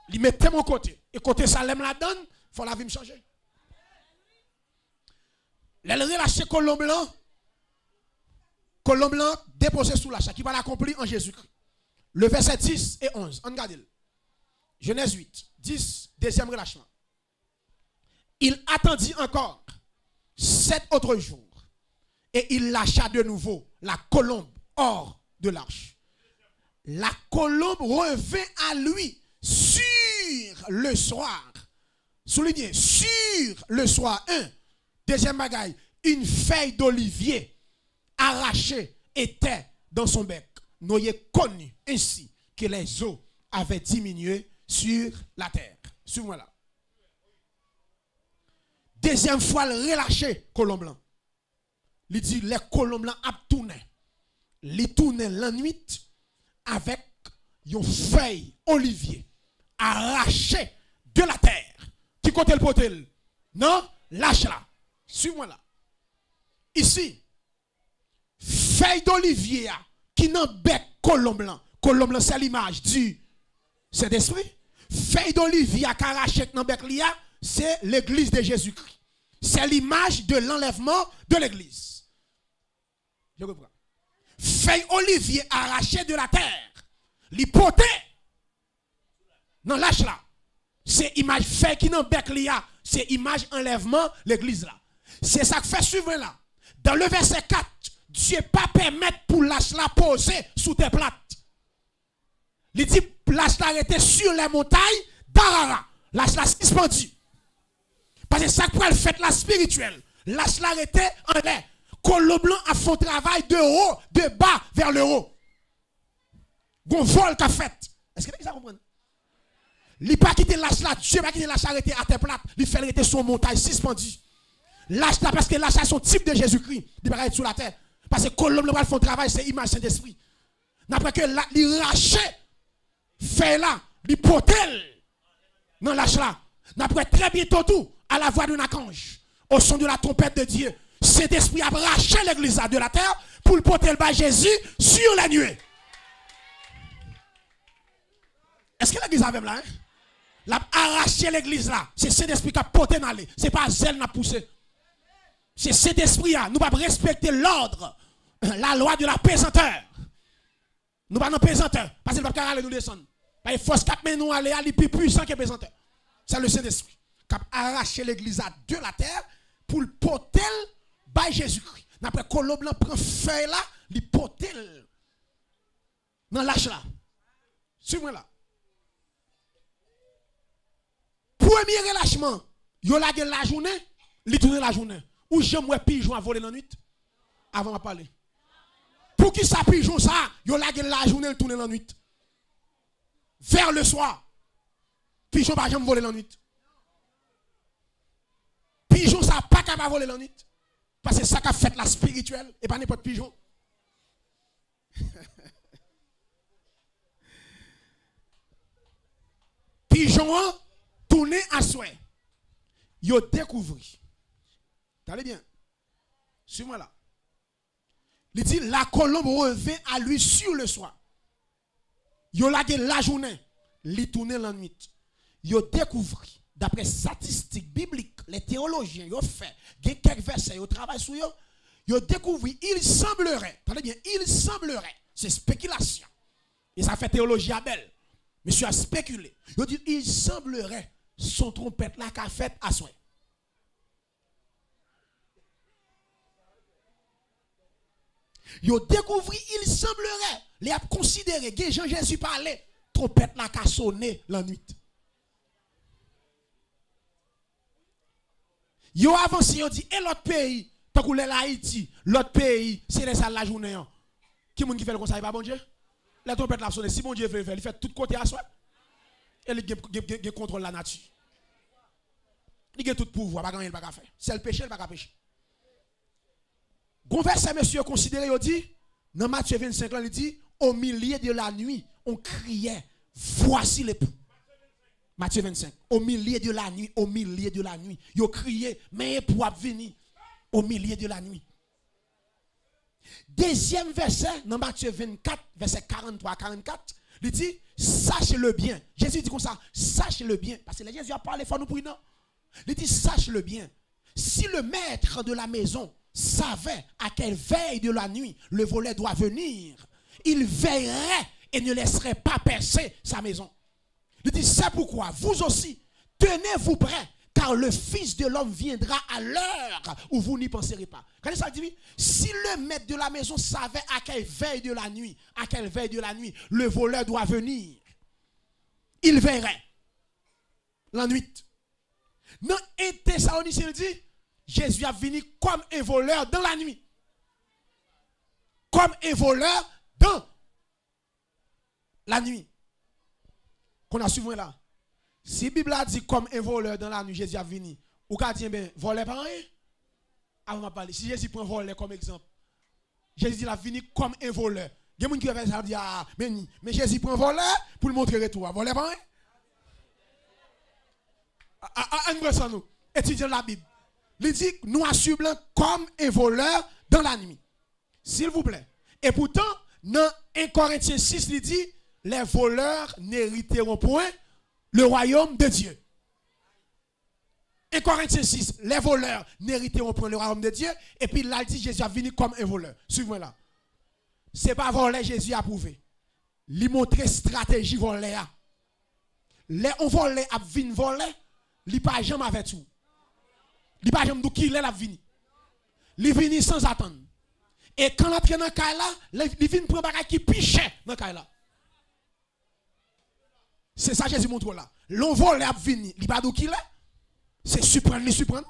Il mettait mon côté. Et côté ça, l'aime la donne, il faut la vie me changer. Les relâcher colombe blanc déposé sous l'achat qui va l'accomplir en Jésus-Christ. Le verset 10 et 11. Regardez-le. Genèse 8, 10, deuxième relâchement. Il attendit encore 7 autres jours. Et il lâcha de nouveau la colombe hors de l'arche. La colombe revint à lui sur le soir. Soulignez, sur le soir. Deuxième bagaille, une feuille d'olivier arrachée était dans son bec. Nous avons connu ainsi que les eaux avaient diminué sur la terre. Suivez-moi là. Deuxième fois, le relâché colombe blanc. Il dit, les colombes blancs a tourné. Il tourne la nuit avec une feuille olivier arrachée de la terre. Qui côté le potel? Non, lâche là. Suis-moi là. Ici, feuille d'olivier qui n'a bec colombe blanc. Colombe blanc, c'est l'image du Saint-Esprit. Feuille d'olivier qui arrachée dans bec lia, c'est l'église de Jésus-Christ. C'est l'image de l'enlèvement de l'église. Je reprends. Feuille olivier arrachée de la terre. L'hypothèse. Non, lâche là. C'est image feuille qui n'a bec lia. C'est image enlèvement l'église là. C'est ça que fait suivre là. Dans le verset 4, Dieu pas permettre pour lâche la poser sous tes plates. Il dit lâche la arrêter sur les montagnes d'Arara. Lâche la suspendu. Parce que ça pour le fait la spirituelle. Lâche la arrêter en l'air. Colombe blanc a fait travail de haut, de bas vers le haut. Gon vol qu'a fait. Est-ce que vous comprenez? Il n'a pas quitté lâche là, Dieu n'a pas quitté lâche arrêter à tes plates. Il fait arrêter son montagne suspendu. Lâche là parce que lâche là son type de Jésus-Christ. Il va être sous la terre. Parce que colombe blanc font travail, c'est image Saint-Esprit. N'après que il rache, fait là, il potel. Non lâche là. N'après très bientôt tout, à la voix d'un archange, au son de la trompette de Dieu. Cet esprit a arraché l'église de la terre pour le porter le bas Jésus sur la nuée. Est-ce que l'église a même là? L'a arraché l'église là. C'est cet esprit qui a porté dans l'air. Ce n'est pas zèle qui a poussé. C'est cet esprit là. Nous ne pouvons pas respecter l'ordre, la loi de la pesanteur. Nous pas dans pesanteur. Parce que le pas aller nous descendre. Parce que force cap mais nous aller aller plus puissant que pesanteur. C'est le Saint-Esprit qui a arraché l'église de la terre pour le porter par Jésus-Christ. Après colombe là prend feuille là, li porter dans lâche là. Suis-moi là. Premier relâchement, yo la la journée, li tourner la journée. Ou j'aime pigeon à voler la nuit avant de parler. Pour qui ça pigeon ça, yo la journée, il tourner la nuit. Vers le soir. Pigeon pas jamais voler la nuit. Pigeon ça pas capable voler la nuit. Parce que ça qu'a fait la spirituelle et pas n'importe pigeon. Pigeon tourné à souhait. Yo découvert. T'allez bien? Suis-moi là. Il dit la colombe revint à lui sur le soir. Yo la journée, li tourné la nuit. Yo découvert d'après statistiques bibliques, les théologiens yo fait, quelques versets yo travaillent sur yo découvert il semblerait, attendez bien, il semblerait, c'est spéculation. Et ça fait théologie à belle. Monsieur a spéculé. Yo dit il semblerait son trompette là qu'a fait à soin. Yo découvert il semblerait, les a considéré que Jean-Jésus parlait, trompette là qu'a sonné la nuit. Yo avancé, yo dit, et l'autre pays, tant que l'Haïti, l'autre pays, c'est les salles la journée. Qui est-ce qui fait le conseil, pas bon Dieu? La trompette l'a sonné, si bon Dieu veut faire, il fait tout côté à soi. Et il contrôle la nature. Il a tout pouvoir, pas grand-chose, pas faire. C'est le péché, il pas pécher. Gon verset, monsieur, considéré, il dit, dans Matthieu 25, il dit, au milieu de la nuit, on criait, voici l'époux. Matthieu 25. Au milieu de la nuit, au milieu de la nuit. Ils crié, mais pour venir au milieu de la nuit. Deuxième verset, dans Matthieu 24, verset 43-44, il dit, sachez-le bien. Jésus dit comme ça, sachez-le bien. Parce que Jésus a parlé, il faut nous prier, non? Il dit, sachez-le bien. Si le maître de la maison savait à quelle veille de la nuit le volet doit venir, il veillerait et ne laisserait pas percer sa maison. Il dit, c'est pourquoi vous aussi, tenez-vous prêts, car le Fils de l'homme viendra à l'heure où vous n'y penserez pas. Quand ça dit, si le maître de la maison savait à quelle veille de la nuit, le voleur doit venir, il verrait la nuit. Dans 1 Thessaloniciens, il dit, Jésus a venu comme un voleur dans la nuit. Comme un voleur dans la nuit. Qu'on a suivi là. Si la Bible a dit comme un voleur dans la nuit, Jésus a venu. Ou qu'a dit, ben, voler pas rien? Avant de parler. Si Jésus prend voler comme exemple, Jésus il a venu comme un voleur. Il y a des gens qui ont dit, ah, mais Jésus prend voleur pour le montrer retour. Voler pas rien? Ah, nous. Étudions la Bible. Il dit, nous assumons comme un voleur dans la nuit. S'il vous plaît. Et pourtant, dans 1 Corinthiens 6, il dit, les voleurs n'hériteront point le royaume de Dieu. 1 Corinthiens 6, les voleurs n'hériteront point le royaume de Dieu. Et puis là, il dit, Jésus a venu comme un voleur. Suivez-moi là. Ce n'est pas voler, Jésus a prouvé. Il montre stratégie voler. Les on vole a vinn voler, il pas jamais avec tout. Il pas jamais d'où qu'il est la vini. Il vini sans attendre. Et quand on prend dans caille là, il vient prendre bagage qui piche dans caille là. C'est ça Jésus montre là. L'on vole a vini, il pas d'où qu'il est. C'est surprendre, surprendre.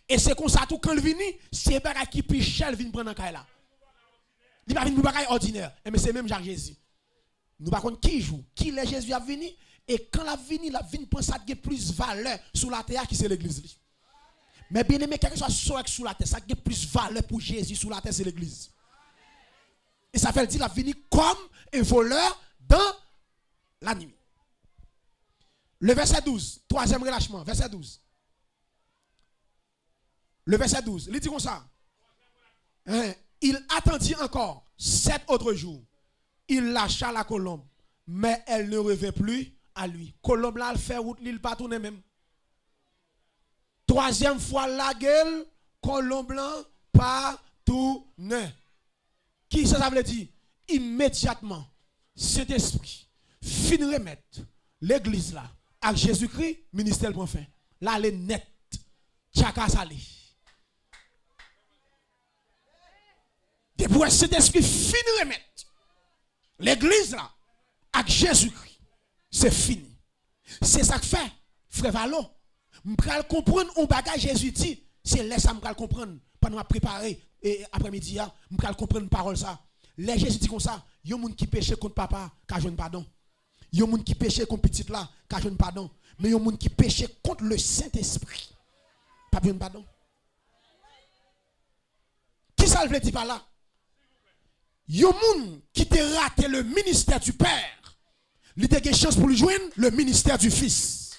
Et c'est comme ça tout quand il vini, c'est bagage qui piche, il vient prendre dans caille là. Il pas venir bagage ordinaire, mais c'est même Jacques Jésus. Nous par contre qui joue, qui est Jésus a venu et quand la vini prend ça qui plus valeur sur la terre qui c'est l'église. Mais bien aimé, quelque chose sur la terre, ça a plus valeur pour Jésus sur la terre, c'est l'église. Et ça veut dire la venir comme un voleur dans la nuit. Le verset 12, troisième relâchement, verset 12. Le verset 12, il dit comme ça. Il attendit encore 7 autres jours. Il lâcha la colombe, mais elle ne revint plus à lui. Colombe là, elle fait route, il pas tourner même. Troisième fois la gueule, colombe blanc, pas tourner. Qui ça veut dire? immédiatement, Saint-Esprit, fin remettre l'église là, avec Jésus-Christ, ministère prend fin. Là, elle est net. Tchaka salé. Depuis Saint-Esprit, fin remettre l'église là, avec Jésus-Christ, c'est fini. C'est ça que fait, frère Valo. Je vais comprendre un bagage Jésus dit. C'est là ça je vais comprendre. Pendant que je préparer après-midi, je vais comprendre parole ça. Les Jésus dit comme ça, il y a des gens qui péchent contre papa, qui je ne pardon. Il y a des gens qui péchent contre petit là, qui je ne pardon. Mais il y a des gens qui péchent contre le Saint-Esprit. Pas besoin de pardon. Qui ça veut dire par là? Il y a des gens qui te raté le ministère du Père. Il a une chance pour lui joindre le ministère du Fils.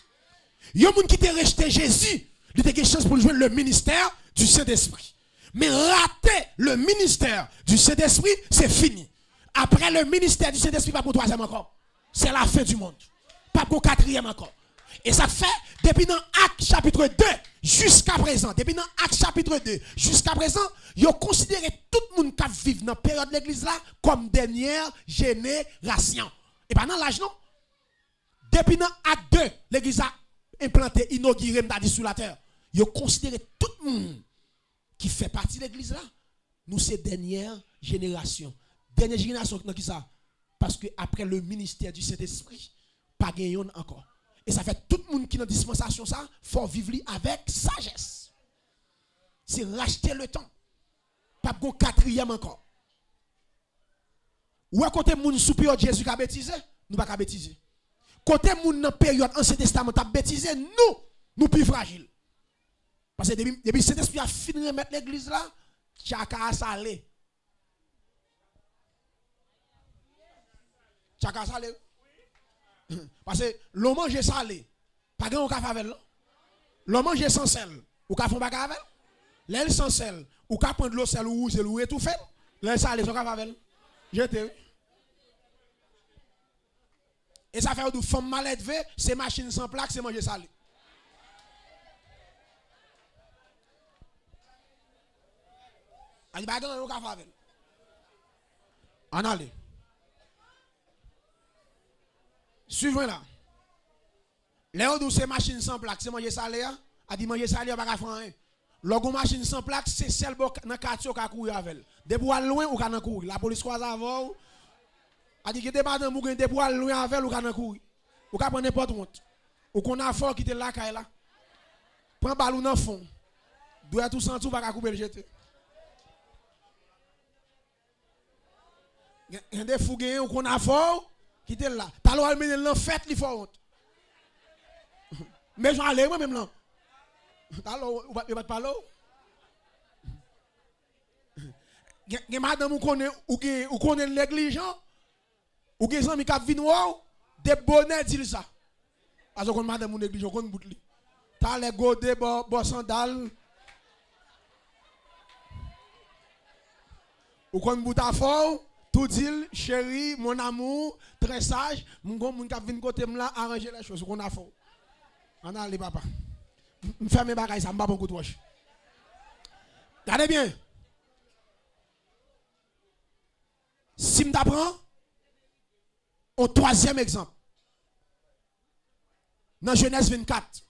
Il y a des gens qui te rejeté Jésus. Il a une chance pour lui joindre le ministère du Saint-Esprit. Mais rater le ministère du Saint-Esprit, c'est fini. Après le ministère du Saint-Esprit, pas pour troisième encore. C'est la fin du monde. Pas pour quatrième encore. Et ça fait, depuis dans Actes chapitre 2 jusqu'à présent, depuis dans Actes chapitre 2 jusqu'à présent, ils ont considéré tout le monde qui vit dans la période de l'église là comme dernière génération. Et pas dans l'âge non. Depuis dans Actes 2, l'église a implanté, inauguré, m'a dit sur la terre. Ils ont considéré tout le monde qui fait partie de l'église là. Nous, c'est dernière génération. Dernière génération, qui ça? Parce que après le ministère du Saint-Esprit, pas gagné encore. Et ça fait tout le monde qui est dans la dispensation, ça, faut vivre avec sagesse. C'est racheter le temps. Pas de quatrième encore. Ou à côté moun sous période Jésus qui a bêtisé, nous pas bêtiser. Côté moun dans période Ancien Testament a bêtisé, nous plus fragiles. Parce que depuis Saint-Esprit a fini de mettre l'église là, chaka salé. Chaka salé. Parce que l'on mange salé, pas grand ou ka favel. L'on mange sans sel, ou ka fon baga avec. L'aile sans sel, ou ka prendre l'eau sel ou c'est ou tout fait. L'aile salé son ka favel. Jeté. Et ça fait de femme mal élevée, c'est machine sans plaque, c'est manger salé. Ali baga ou ka favel. En aller. Suivez là. Léo d'où c'est machine sans plaque, c'est manger salé, a dit manger salé, pas qu'à faire rien. Logo machine sans plaque, c'est celle dans quartier qui a courir avec. Des bois loin ou can courir. La police croise avant. A dit que des pas dans mou des bois loin avec ou can courir. Ou ka prendre n'importe où. Ou qu'on a fort quitter là caille là. Prends ballon dans fond. Doit tout sentir pas couper le jeter. Il y a des fougues ou qu'on a fort quitter là. T'as l'eau mener l'en fête li faut honte. Mais j'en allais moi même là. T'as l'eau ou pas parler. Gen madame ou connaît négligent ou gen zami k'ap vinn ou des bonnets dit ça. Parce que madame ou négligent kon bout li. T'as les godé bo sandal. Ou kon bout à fort. Tout dit, chéri, mon amour, très sage, mon gars, mon cap vient côté là, arranger les choses qu'on a fait. On a les papa. Je fais mes bagages, ça me bat beaucoup de roche. Regardez bien. Si je t'apprends, au troisième exemple. Dans Genèse 24.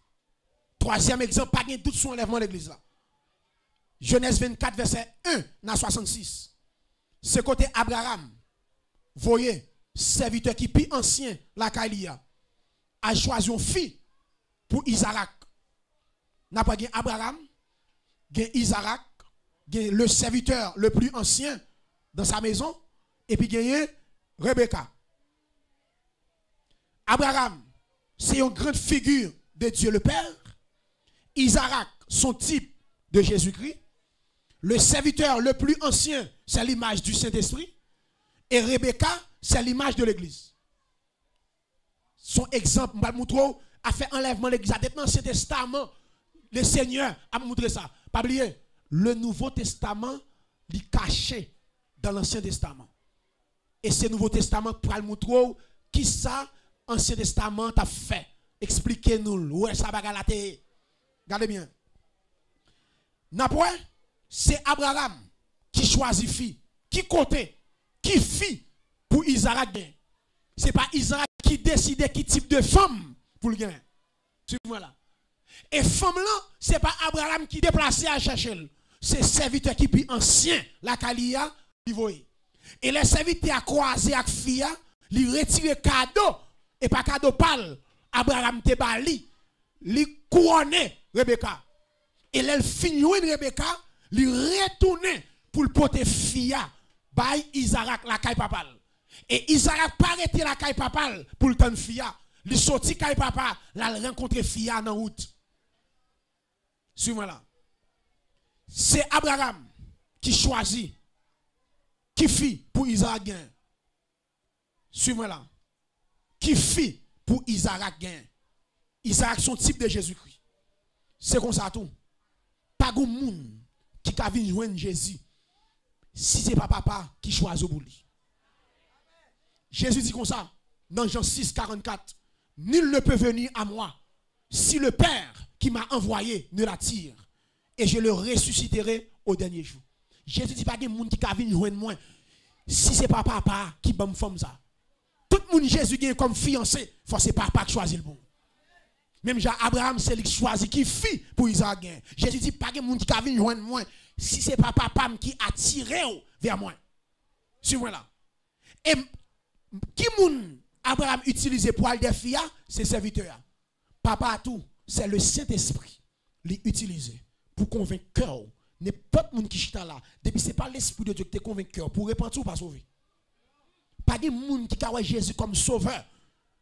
Troisième exemple, pas de doute sur l'enlèvement de l'église là. Genèse 24, verset 1, dans 66. Ce côté Abraham, voyez, serviteur qui plus ancien, la Kailia, a choisi une fille pour Isaac. N'a pas gagné Abraham, gagné Isaac, gagné le serviteur le plus ancien dans sa maison, et puis gagné Rebecca. Abraham, c'est une grande figure de Dieu le Père. Isaac, son type de Jésus-Christ. Le serviteur le plus ancien, c'est l'image du Saint-Esprit. Et Rebecca, c'est l'image de l'Église. Son exemple, a fait enlèvement de l'Église. Dans l'Ancien Testament, le Seigneur a montré ça. Pas oublier, le Nouveau Testament est caché dans l'Ancien Testament. Et ce Nouveau Testament pour le montrer qui ça, Ancien Testament a fait. Expliquez-nous. Où est ça bagalate? Regardez bien. N'après, c'est Abraham qui choisit fille, qui côté, qui fille pour Isaac gagner. Ce n'est pas Isaac qui décide qui type de femme pour le gagner. Suivez-moi là. Et femme là, ce n'est pas Abraham qui déplacé à chercher. C'est serviteur qui est ancien, la Kalia, et les serviteurs a croisé avec Fia, lui retire cadeau, et pas cadeau pâle. Abraham te bali, lui couronné Rebecca. Et elle finit Rebecca, lui retourne pour le porter Fia, by Isaac la caille papal. Et Isaac pas arrêté la caille papal pour le temps Fia. Il sorti caille papa, la rencontre Fia dans route. Suivez-moi là. C'est Abraham qui choisit, qui fit pour Isaac gain. Suivez-moi là. Qui fit pour Isaac gain. Isaac son type de Jésus-Christ. C'est comme ça tout. Pas de monde qui a vu joindre Jésus si ce n'est pas papa qui choisit pour lui. Jésus dit comme ça dans Jean 6, 44. Nul ne peut venir à moi si le Père qui m'a envoyé ne l'attire. Et je le ressusciterai au dernier jour. Jésus dit pas de monde qui a vu joindre moi si ce n'est pas papa qui va me faire ça. Tout le monde Jésus gagne comme fiancé, faut c'est papa qui choisit le bon. Même Jean Abraham c'est lui qui choisit qui fit pour Isaac gagne. Jésus dit pas de monde qui a vu joindre moi si c'est pas papa qui attire vers moi. Suivez-moi là. Et qui moun Abraham utilisé pour aller des filles, c'est serviteur. Papa tout, c'est le Saint-Esprit l'utiliser pour convaincre cœur. N'importe monde qui chita là, depuis c'est pas l'esprit de Dieu qui te convainc cœur pour repentir ou pas sauver. Pas de monde qui a Jésus comme sauveur.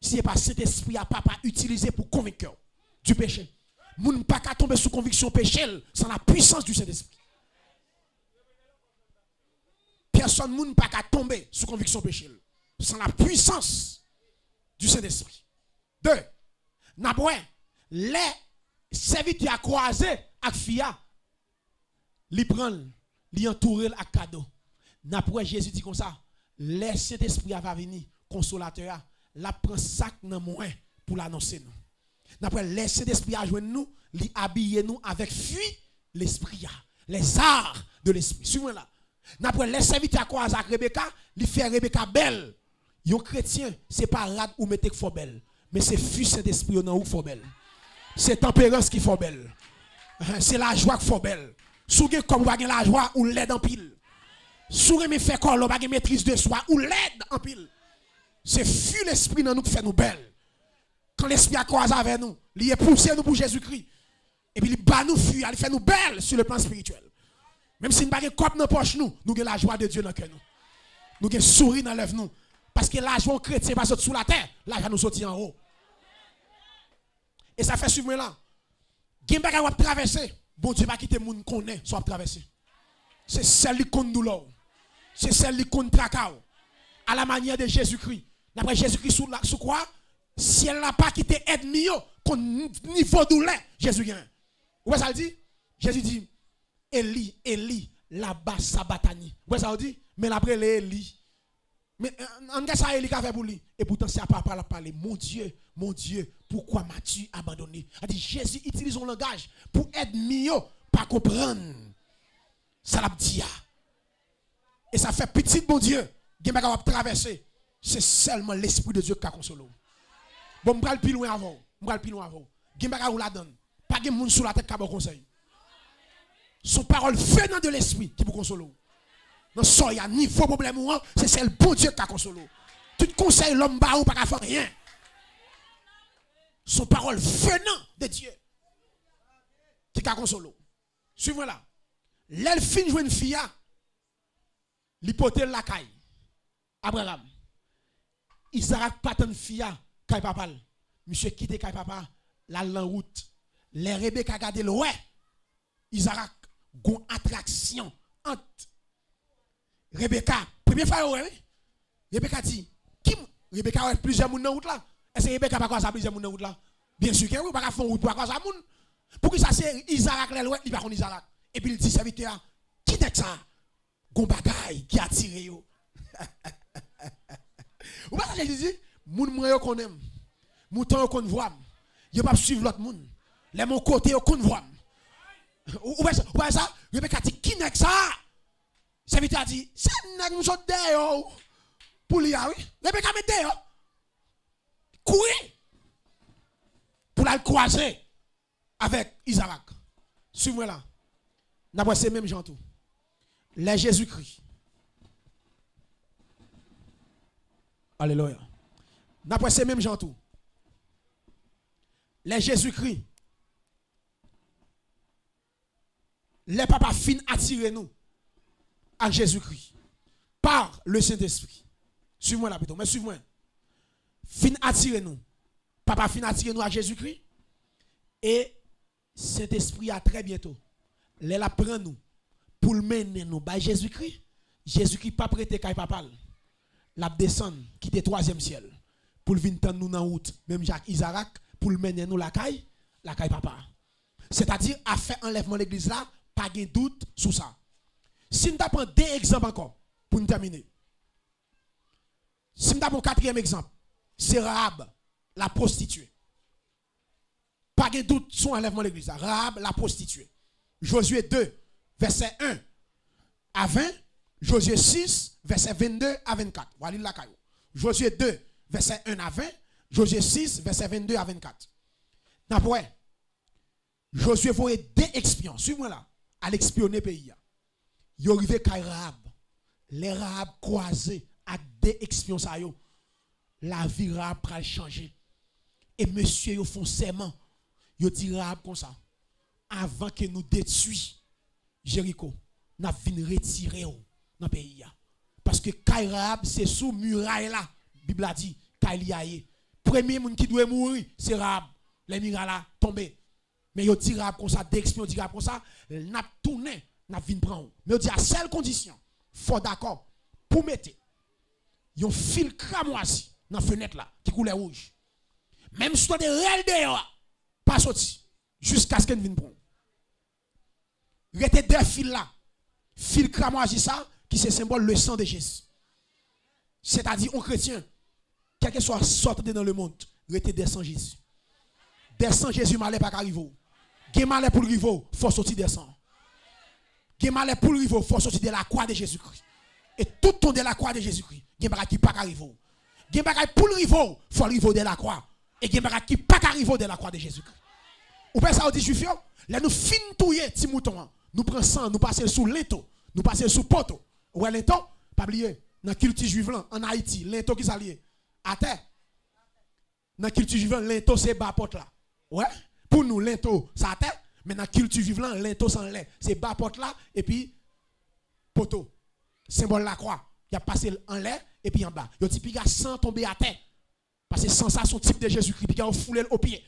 Si ce n'est pas cet esprit à papa utilisé pour convaincre du péché. Moun pas qu'à tomber sous conviction péché sans la puissance du Saint-Esprit. Personne moun pas qu'à tomber sous conviction péché sans la puissance du Saint-Esprit. Deux, n'aboué, les serviteurs croisés avec Fia, li prennent, li entourer avec cadeau. N'après Jésus dit comme ça, les Saint-Esprit va venir, consolateur, la prend sac dans moins pour l'annoncer nous. N'après les Saint-Esprit a joindre nous, li habiller nous avec fuit l'esprit, les arts de l'esprit. Suivez-moi là. N'après les serviteurs croisés avec Rebecca, li fait Rebecca belle. Yon chrétien, c'est pas rad ou mettez qu'il faut belle, mais c'est fuit Saint-Esprit dans ou faut belle. C'est tempérance qui faut belle. C'est la joie qui faut belle. Souge comme vous la joie ou l'aide en pile. Souge me fait quoi, vous maîtrise de soi ou l'aide en pile. C'est fuit l'esprit dans nous qui fait nous belle. Quand l'esprit a croisé avec nous, il est poussé nous pour Jésus-Christ. Et puis il bat nous fuir, il fait nous belle sur le plan spirituel. Même si nous n'avons pas de poche nous avons la joie de Dieu dans le cœur nous. Nous avons sourire dans l'œuvre nous. Parce que la joie chrétien va sortir sous la terre, la joie nous sortir en haut. Et ça fait suivre là. Gimbaga va traverser. Bon Dieu va quitter moun connaît soit traverser. C'est celle qui compte douleur. C'est celle qui compte tracao. À la manière de Jésus-Christ. D'après Jésus-Christ sous quoi? Si elle n'a pas quitté ennemi qu'on niveau douleur, Jésus gagne. Vous voyez ça le dit? Jésus dit Eli, Eli, là-bas sabatani. Vous voyez ça le dit? Mais après les Eli. Mais en gars ça Eli qu'a fait pour lui. Et pourtant c'est à papa la parler. Mon Dieu, pourquoi m'as-tu abandonné? A dit Jésus utilise un langage pour ennemi pas comprendre. Ça l'a dit. Et ça fait petit bon Dieu. Qui va traverser. C'est seulement l'esprit de Dieu qui a consolé. Bon, je vais plus loin avant. Qui va la donne. Pas de monde sur la tête qui a bon conseil. Son parole venant de l'esprit qui vous console. Dans son niveau problème, c'est celle bon Dieu qui a consolé. Tout conseil l'homme ba ou pas faire rien. Son parole venant de Dieu qui a consolé. Suivez-moi là. L'elfine joue une fille. L'hypothèse la caille. Abraham. Isaac pas une fille. Caille papa. Monsieur quitte caille papa. La route. Les Rebecca gardé le ouais. Isaac gon attraction entre Rebecca. Première fois ouais. Rebecca dit qui Rebecca a plusieurs moun dans route là. Est-ce que Rebecca pas ça plusieurs moun dans route là? Bien sûr que oui, pas faire route pour ça moun. Pour que ça c'est Isaac les ouais, il va connaître Isaac. Et puis il dit serviteur qui est ça? Gon bagay qui a tiré yo. Ou pas ça dit moun moi yo connaît. Mouton yo connaît voir. Yo pas suivre l'autre moun. Les mon côté yo connaît voir. Ou pas ça? Rebecca dit qui est ça? Serviteur dit c'est nèg nous sorte yo. Pour lui, oui. Rebecca mette dehors. Courir. Pour la croiser avec Isaac. Suivez-moi là. N'a pas ces mêmes gens tout. Les Jésus-Christ. Alléluia. N'a pas ces mêmes gens tout. Les Jésus-Christ. Les papas fin attirer nous à Jésus-Christ par le Saint-Esprit. Suivez-moi là plutôt, mais suivez-moi. Fin attirer nous. Papa fin attirer nous à Jésus-Christ. Et Saint-Esprit a très bientôt. Les la prend nous pour le mener nous by Jésus-Christ. Jésus-Christ pas prêté kay papa. La descend quitter troisième ciel pour venir tendre nous dans route. Même Jacques Isaac pour le mener nous la caille papa. C'est-à-dire à faire enlèvement l'église là, pas de doute sur ça. Si nous avons deux exemples encore pour nous terminer. Si nous avons un quatrième exemple, c'est Rahab, la prostituée. Pas de doute sur l'enlèvement de l'église. Rahab, la prostituée. Josué 2, verset 1 à 20. Josué 6, verset 22 à 24. Voilà la caillou. Josué 2, verset 1 à 20. Josué 6, verset 22 à 24. D'après, Josué voyait deux espions. Suivez-moi là. À l'expionner pays. Ils arrivent à Rahab. Les Rahab croisés à deux espions. La vie Rahab va changer. Et monsieur, ils font serment. Ils disent Rahab comme ça. Avant que nous détruisions Jéricho, nous avons retirer dans le pays. Parce que Rahab, c'est sous muraille là. La Bible a dit, Kailiaye. Premier monde qui doit mourir, c'est Rahab. Les murailles là tombés. Mais ils disent Rahab comme ça, des espions disent Rahab comme ça, nous avons tourné, nous avons prendre. Mais ils disent à seule condition, il faut d'accord, pour mettre un fil cramoisi dans la fenêtre là, qui coule rouge. Même si tu as des réels dehors, pas sorti, jusqu'à ce qu'elle vienne prendre. Restez deux fils là, fil cramoisi ça, qui se symbole le sang de Jésus. C'est-à-dire, un chrétien, quel que soit sorti dans le monde, restez des sang Jésus. Des sang Jésus malais pas arriver. Gen malais pour le rivo, faut sortir des sang. Gen malais pour le rivo, faut sortir de la croix de Jésus-Christ. Et tout ton de la croix de Jésus-Christ, gen bagay qui pas arriver. Gen bagay pour le rivo, faut le rivo de la croix. Et gen bagay qui pas arriver de la croix de Jésus-Christ. Ou bien ça on dit juif, là nous fin touyer ti mouton, nous prenons sang, nous passons sous lento, nous passons sous poteau. Ouais lento, pas oublier, dans culture juif là en Haïti, lento qui s'allie à terre. Dans culture juif là, lento c'est bas porte là. Ouais, pour nous lento ça à terre, mais dans culture juif là, lento sans lait, c'est bas porte là et puis poteau. Symbole la croix, il a passé en l'air et puis en bas. Il dit puis sang tomber à terre. Parce que sans ça son type de Jésus-Christ puis il a foulé au pied.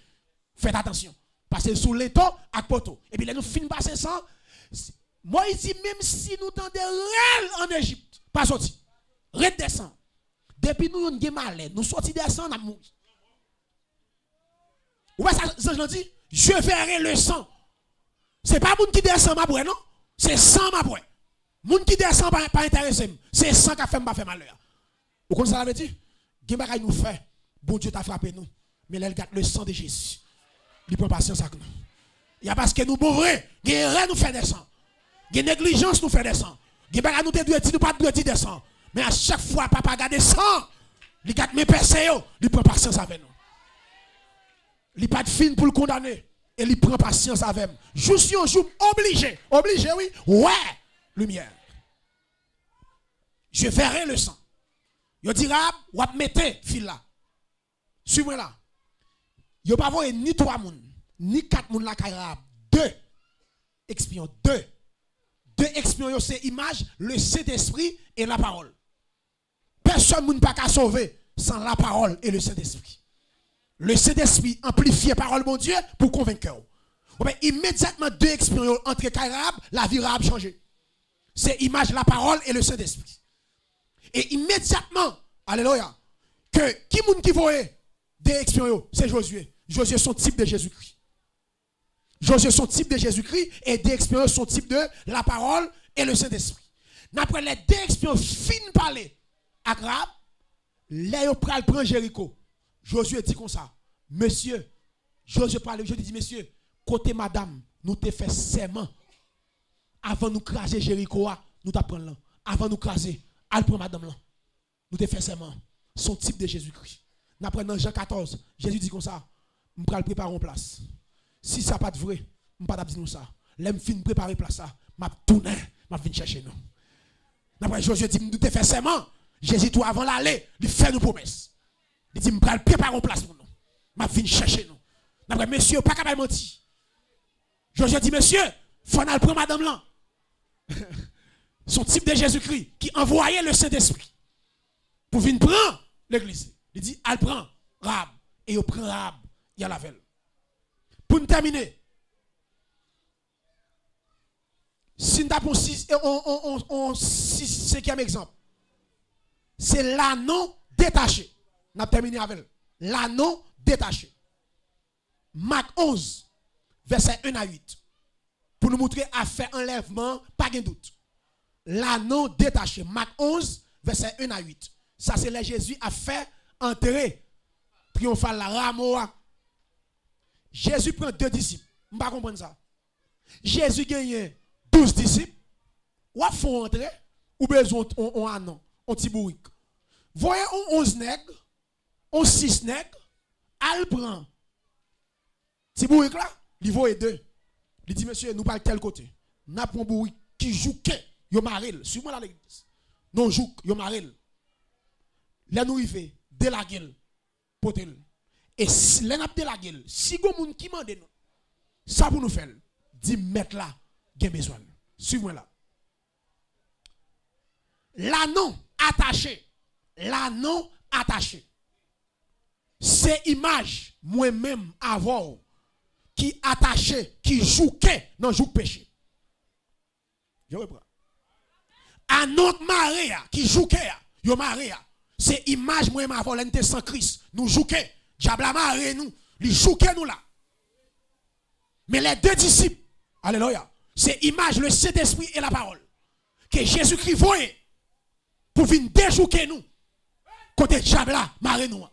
Faites attention. Passer sous l'étau avec poteau. Et puis là nous finissons passer sans. Moi il dit même si nous tendons réel en Égypte, pas sorti. Redescend. Depuis nous on mal, nous sorti descend n'a mourir. Ouais ça je dis, je verrai le sang. C'est pas moun qui descend ma boue non, c'est sang ma boue. Moun qui descend pas intéressé, c'est sang qui fait pas malheur. Vous comprenez ça veut dire? Gen bagay nous fait, bon Dieu t'a frappé nous, mais là il garde le sang de Jésus. Il prend patience avec nous. Il y a parce que nous pauvres, gen nous fait descendre. Gen négligence nous fait descendre. Gen bagay nous te doit nous pas doit descendre. Mais à chaque fois papa garde sang, il garde mes péchés, il prend patience avec nous. Il pas de fin pour le condamner et il prend patience avec nous. Juste un jour obligé oui. Ouais, lumière. Je verrai le sang. Yo dira ou mettez fil là. Suivez-moi là. Yo pas voir ni 3 moun, ni 4 moun la Rahab. 2 espions, 2 espions c'est image, le Saint-Esprit et la parole. Personne moun pas qu'à sauver sans la parole et le Saint-Esprit. Le Saint-Esprit amplifie la parole mon Dieu pour convaincre. Immédiatement 2 espions entre Rahab, la vie Rahab changé. C'est image, la parole et le Saint-Esprit. Et immédiatement, alléluia, que qui moun qui voyait des espions, c'est Josué. Josué son type de Jésus-Christ. Josué son type de Jésus-Christ et des espions son type de la parole et le Saint-Esprit. Après les 2 espions fin parler à Rahab, les pral prend Jéricho. Josué dit comme ça, monsieur, Josué parle, je dis monsieur, côté madame, nous te fait serment. Avant nous craser Jéricho, nous t'apprenons là. Avant nous craser, elle prend madame là. nous te fait serment. Son type de Jésus-Christ. Nous apprenons dans Jean 14, Jésus dit comme ça, je vais préparer une place. Si ça n'est pas vrai, je ne vais pas dire nous ça. L'aime fin préparer place ça, je vais tourner, je vais chercher nous. Après Josué dit, nous te fait serment. Jésus, tout avant l'aller, il fait une promesse. Il dit, je vais préparer une place pour nous. Je vais chercher nous. Après, monsieur, pas capable de mentir. Josué dit, monsieur, il faut aller prendre madame là. Son type de Jésus-Christ qui envoyait le Saint-Esprit pour venir prendre l'église. Il dit, elle prend Rahab. Et il prend Rahab, il y a la veille. Pour nous terminer, si nous avons un cinquième exemple, c'est l'anneau détaché. Nous avons terminé avec l'anneau détaché. Marc 11, verset 1 à 8. Pour nous montrer à faire enlèvement, pas de doute. L'anneau détaché. Marc 11, verset 1 à 8. Ça, c'est là Jésus a fait entrer triomphal la Ramoa. Jésus prend 2 disciples. Je ne comprends pas ça. Jésus gagne 12 disciples. Ou à fond entrer, ou besoin on anneau, on petit bourrique. Voyez, on 11 nègres, on 6 nègres, elle prend. Petit bourrique là, il voit 2. Il dit, monsieur, nous parlons tel côté. Nous avons un bourrique qui joue, yo maril. Suis-moi là l'église. Non, joue, yo maril. Là, nous y fait, de la gueule, potel. Et si l'on a de la gueule, si vous avez qui mande nous, ça pour nous faire, 10 mètres là, il y a besoin. Suivez-moi là. L'anneau attaché. L'anneau attaché. C'est image, moi-même, avant, qui attaché, qui jouait dans le péché. Je reprends. Anneau marée, qui jouait, yo marée. C'est image, moi-même, avant, l'ente sans Christ. Nous jouait. Diable a maré nous. Il jouait nous là. Mais les 2 disciples, alléluia, c'est image, le Saint-Esprit et la parole. Que Jésus-Christ voyait pour venir déjouer nous. Côté diable là, maré nous.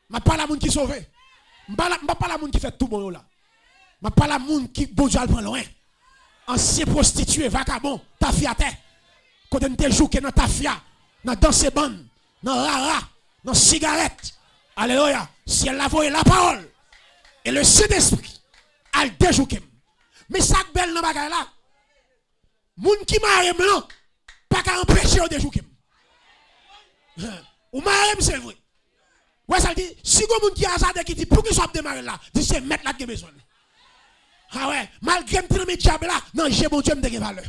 Je ne parle pas de la monde qui sauve. Je ne parle pas de la monde qui fait tout bon là. Je ne parle pas de la monde qui bon Dieu prend loin. Ancien prostitué, vagabond, ta fia terre. Côté nous déjouer dans ta fia, dans danser bande, dans rara, dans cigarette. Alléluia. Si elle a voyé la parole et le Saint-Esprit, elle déjoue. Mais ça belle dans bagay là. Moun qui marre blanc, pas qu'à empêcher de déjouer. Ou marre c'est vrai. Ouais ça dit si go moun qui hasard qui dit pour qu'il soit démarrer là, dit c'est mettre là qui besoin. Ah ouais, malgré me mes diable là, non, j'ai bon Dieu me de valeur.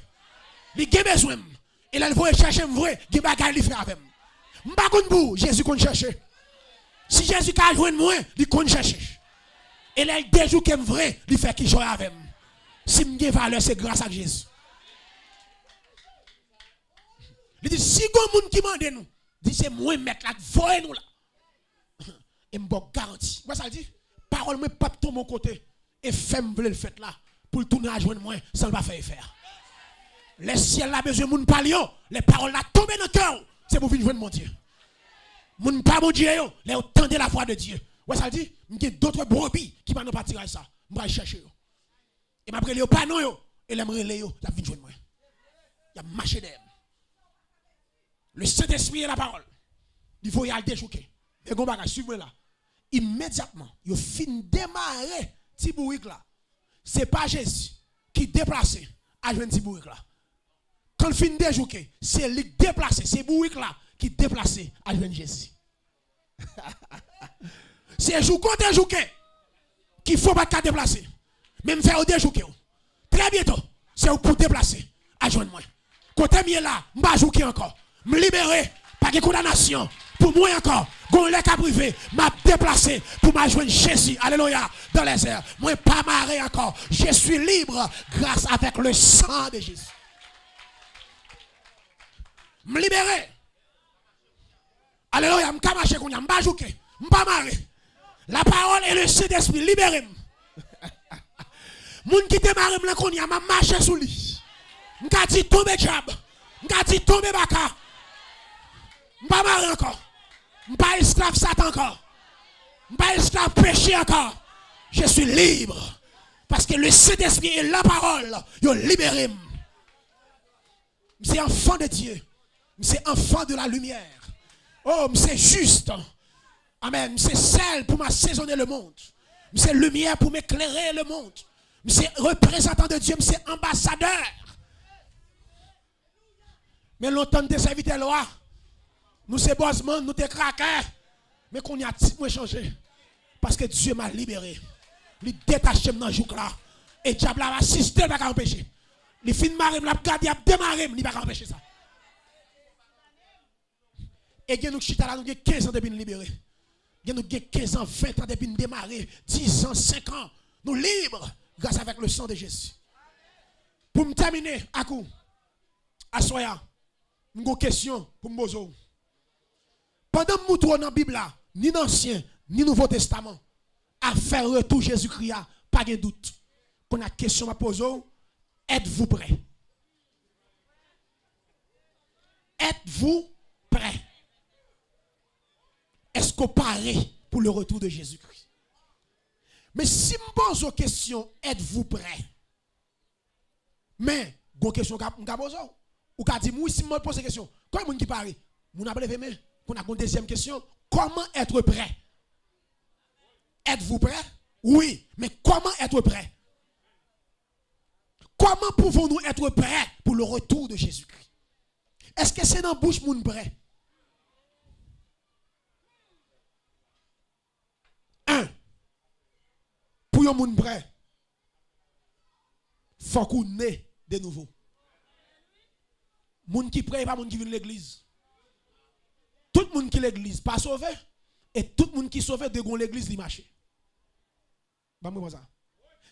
Il a besoin. Et là il faut chercher vrai, qui bagay li fait avec. M'pa konn pour Jésus qu'on chercher. Si Jésus a joué moi, il compte chercher. Et là, il déjoue qu'il est vrai, il fait qu'il joue avec moi. Si je me valeur, c'est grâce à Jésus. Il dit, si vous avez qui mande nous, dit c'est moi mettre là, voyez nous là. Et je me garantis. Vous savez, dit, parole me pas de mon côté. Et femme veut le faire là, pour le tourner à joindre moi, ça ne va pas faire. Le ciel a besoin de mon parler, les paroles là tombent dans le cœur, c'est pour venir joindre mon Dieu. Mon pas mon Dieu, les entendez la voix de Dieu. Ouais, ça dit, il y a d'autres brebis qui vont pas tirer ça. Je vais chercher. Et après, les pas non, et les relais, la vie de moi. Il y a marché d'air. Le Saint-Esprit et la parole. Il faut y aller déjouer. Et qu'on va suivre là. Immédiatement, il fin démarrer petit bourrique là. Ce n'est pas Jésus qui déplace à jouer petit bourrique là. Quand il fin déjouer, c'est lui déplacé, c'est bourrique là qui déplacé à jouer Jésus. C'est jouer contre jouer qu'il ne faut pas qu'à déplacer. Même faire au déjouer. Très bientôt, c'est pour déplacer à joindre moi. Côté mieux là, je vais jouer encore. Me libérer, pas de condamnation. Pour moi encore, gon les cas privé, m'a déplacé pour m'ajoindre Jésus. Alléluia, dans les airs. Moi pas marré encore. Je suis libre grâce avec le sang de Jésus. Me libérer. Alléluia, m'ka marcher qu'on y a, m'pa jouer, m'pa marrer. La parole et le Saint-Esprit libérez-moi. Moun qui te marre m'la qu'on y a, m'a marché sous lui. M'ka dit tomber diable. M'ka dit tomber baka. M'pa marrer encore. M'pa esclave Satan encore. M'pa esclave péché encore. Je suis libre. Parce que le Saint-Esprit et la parole, ils libéré. C'est enfant de Dieu. C'est enfant de la lumière. Oh, c'est juste. Amen. C'est sel pour m'assaisonner le monde. C'est lumière pour m'éclairer le monde. C'est représentant de Dieu. C'est ambassadeur. Mais longtemps de servir loi. Nous c'est bossman, nous sommes craqués. Mais qu'on y a petit moins changé. Parce que Dieu m'a libéré. Il détaché dans le jour là. Et diable a assisté, il ne va pas empêcher. Les fins de marée, il a gardé, il a démarré, il ne va pas empêcher ça. Et nous chita là, nous avons 15 ans depuis nous libérer. Nous avons 15 ans, 20 ans depuis nous démarrer. 10 ans, 5 ans. Nous libres grâce avec le sang de Jésus. Pour me terminer, à coup, à Soya, nous avons une question pour Mozo. Pendant que nous trouvons dans la Bible, là, ni dans l'Ancien, ni Nouveau Testament, à faire retour Jésus-Christ, pas de doute. Pour la question à poser, êtes-vous prêts? Êtes-vous prêts? Est-ce qu'on paraît pour le retour de Jésus-Christ? Mais si je pose la question, êtes-vous prêts? Mais, une question que je pose, ou que dit, moi, si je pose la question, comment est-ce qui paraît? Vous n'avez pas levé, pour la deuxième question, comment être prêt? Êtes-vous prêt? Oui, mais comment être prêt? Comment pouvons-nous être prêts pour le retour de Jésus-Christ? Est-ce que c'est dans la bouche moun prêt? Pour yon moun prêt, faut qu'on naît de nouveau. Moun qui prêt, pas moun qui vient de l'église. Tout le monde qui l'église pas sauvé et tout le monde qui sauvé de l'église li marché.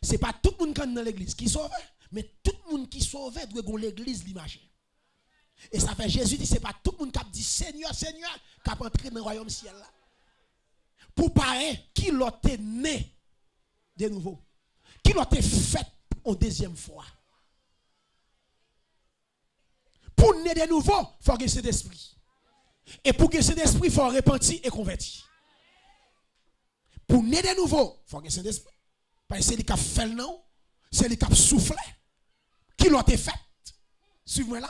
C'est pas tout le monde qui est dans l'église qui sauvé, mais tout le monde qui sauvé de l'église li marché. Et ça fait Jésus dit c'est pas tout le monde qui dit Seigneur Seigneur qui a entré dans le royaume ciel là. Pour parler qui l'a né de nouveau. Qui l'a fait en deuxième fois. Pour naître de nouveau, il faut que cet esprit. Et pour que cet esprit, il faut repentir et convertir. Pour naître de nouveau, il faut que cet esprit. Parce que c'est lui qui a fait le nom, c'est lui qui a soufflé. Qui l'a fait. Suivez-moi là.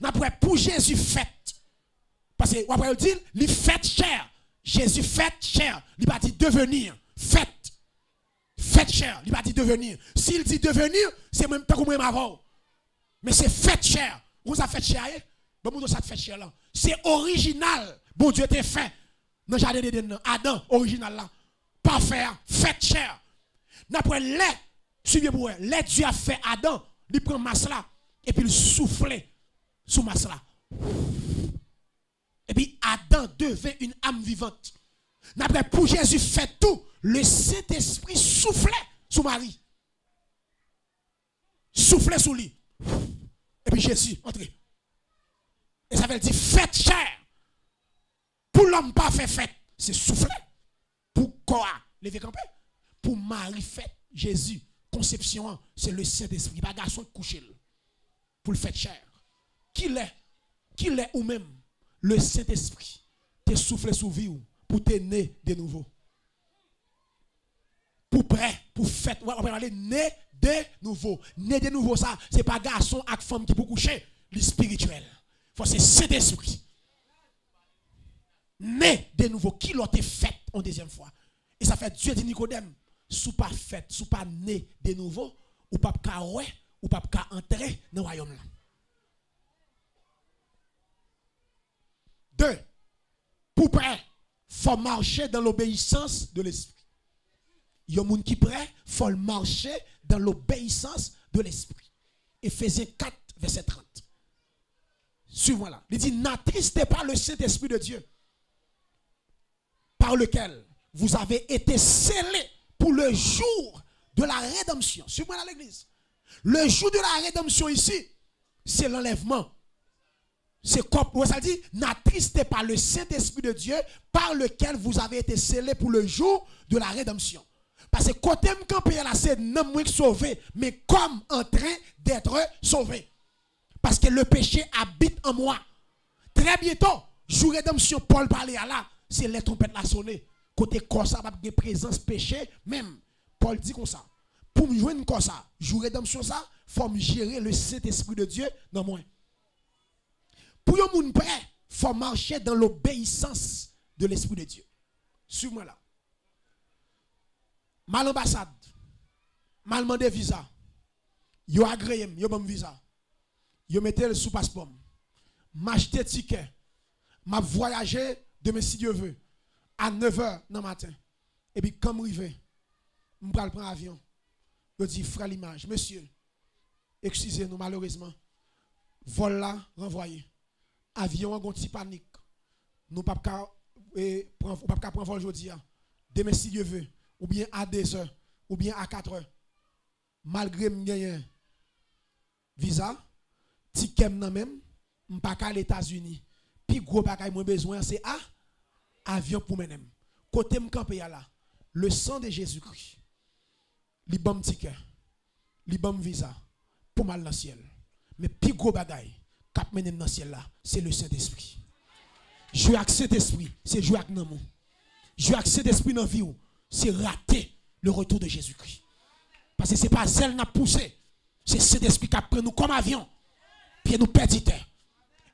N'après pour Jésus fait. Parce que, on va dire, il fait chair. Jésus fait chair. Il va dire devenir. Fait. Fait chair. Il va dire devenir. S'il dit devenir, c'est même pas comme avant. Mais c'est fait chair. Vous avez fait chair. Bon, ça fait chair là. C'est original. Bon Dieu t'a fait. Dans le jardin d'Éden, Adam, original là. Parfait. Fait chair. N'après les, suivez moi, les Dieu a fait Adam. Il prend masse là. Et puis il souffle sous masse là. Et puis Adam devint une âme vivante. N'après pour Jésus fait tout, le Saint-Esprit soufflait sous Marie. Soufflait sous lui. Et puis Jésus entré. Et ça veut dire faites chair. Pour l'homme pas fait fête, c'est souffler. Pour quoi? Lever camper. Pour Marie fait Jésus. Conception, c'est le Saint-Esprit. Pas garçon couché. Pour le faire chair. Qui l'est ou même le Saint-Esprit te souffle sous vie pour te naître de nouveau. Pour prêt, pour fête, on va aller naître de nouveau. Naître de nouveau, ça, c'est pas garçon avec femme qui peut coucher, le spirituel. Faut c'est Saint-Esprit. Naître de nouveau, qui l'a été fait en deuxième fois. Et ça fait Dieu dit Nicodème, sous pas fait, sous pas né de nouveau, ou pas qu'à ouais, ou pas qu'à entrer dans le royaume là. 2. Pour prêt, faut marcher dans l'obéissance de l'esprit. Il y a des gens qui prêt, faut marcher dans l'obéissance de l'esprit. Éphésiens 4, verset 30. Suivez-moi là. Il dit, n'attristez pas le Saint-Esprit de Dieu, par lequel vous avez été scellés pour le jour de la rédemption. Suivez-moi là l'église. Le jour de la rédemption ici, c'est l'enlèvement. C'est comme ça dit, n'attristez pas le Saint-Esprit de Dieu par lequel vous avez été scellés pour le jour de la rédemption. Parce que quand on campe là, c'est non moins sauvé, mais comme en train d'être sauvé. Parce que le péché habite en moi. Très bientôt, jour rédemption, Paul parlait à là, c'est les trompettes la sonner. Côté comme ça, va de présence péché, même. Paul dit comme ça. Pour me joindre comme ça, jour rédemption ça, il faut me gérer le Saint-Esprit de Dieu dans moi. Pour yon moun prêt, faut marcher dans l'obéissance de l'Esprit de Dieu. Suis-moi là. Mal ambassade, mal demandé visa. Yo agréé, yo bon visa. Yo mettez le sous passeport. M'acheter ticket. M'a voyager demain si Dieu veut à 9h dans matin. Et puis comme rivé, m'pral prendre avion. Yo dit frère l'image, monsieur. Excusez-nous malheureusement. Vol là renvoyé. Avion en gonti panique. Nous pas prendre vol aujourd'hui. Demain si Dieu veut ou bien à 2h ou bien à 4h. Malgré m'gagner visa, ticket nan même, m'pas qu'à les États-Unis. Puis gros bagay moi besoin c'est avion pour menem. Côté m'camper là, le sang de Jésus-Christ. Li bam ticket, li bam visa pour mal dans le ciel. Mais plus gros bagay cap menem dans le ciel là, c'est le Saint-Esprit. Jouer avec Saint-Esprit, c'est jouer avec nan mon. Jouer avec Saint-Esprit dans vie, c'est rater le retour de Jésus-Christ. Parce que ce n'est pas celle qui a poussé. C'est cet esprit qui a pris nous comme avion. Puis nous perdit.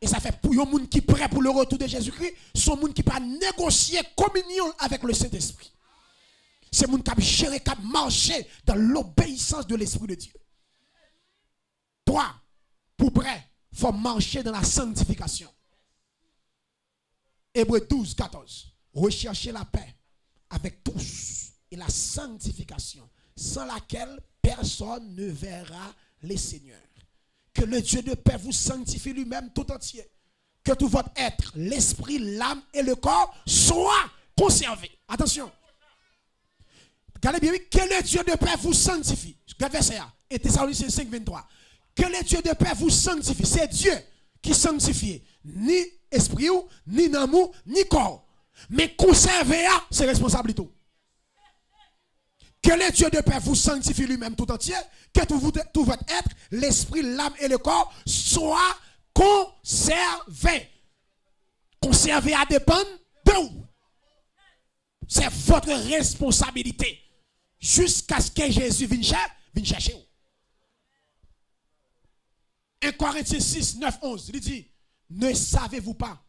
Et ça fait pour les gens qui sont prêts pour le retour de Jésus-Christ, sont les gens qui pas négocier communion avec le Saint-Esprit. C'est les gens qui ont géré, qui ont marché dans l'obéissance de l'Esprit de Dieu. Toi, pour prêt, il faut marcher dans la sanctification. Hébreux 12, 14. Recherchez la paix avec tous et la sanctification, sans laquelle personne ne verra les seigneurs. Que le Dieu de paix vous sanctifie lui-même tout entier. Que tout votre être, l'esprit, l'âme et le corps soient conservés. Attention. Regardez bien, que le Dieu de paix vous sanctifie. Regardez verset A. Et Thessaloniciens 5, 23. Que le Dieu de paix vous sanctifie. C'est Dieu qui sanctifie. Ni esprit, ni amour, ni corps. Mais conserver, c'est responsabilité. Que le Dieu de paix vous sanctifie lui-même tout entier, que tout votre être, l'esprit, l'âme et le corps soient conservés. Conservés à dépendre de vous. C'est votre responsabilité. Jusqu'à ce que Jésus vienne chercher vous. 1 Corinthiens 6, 9, 11, il dit, ne savez-vous pas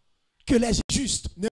que les justes ne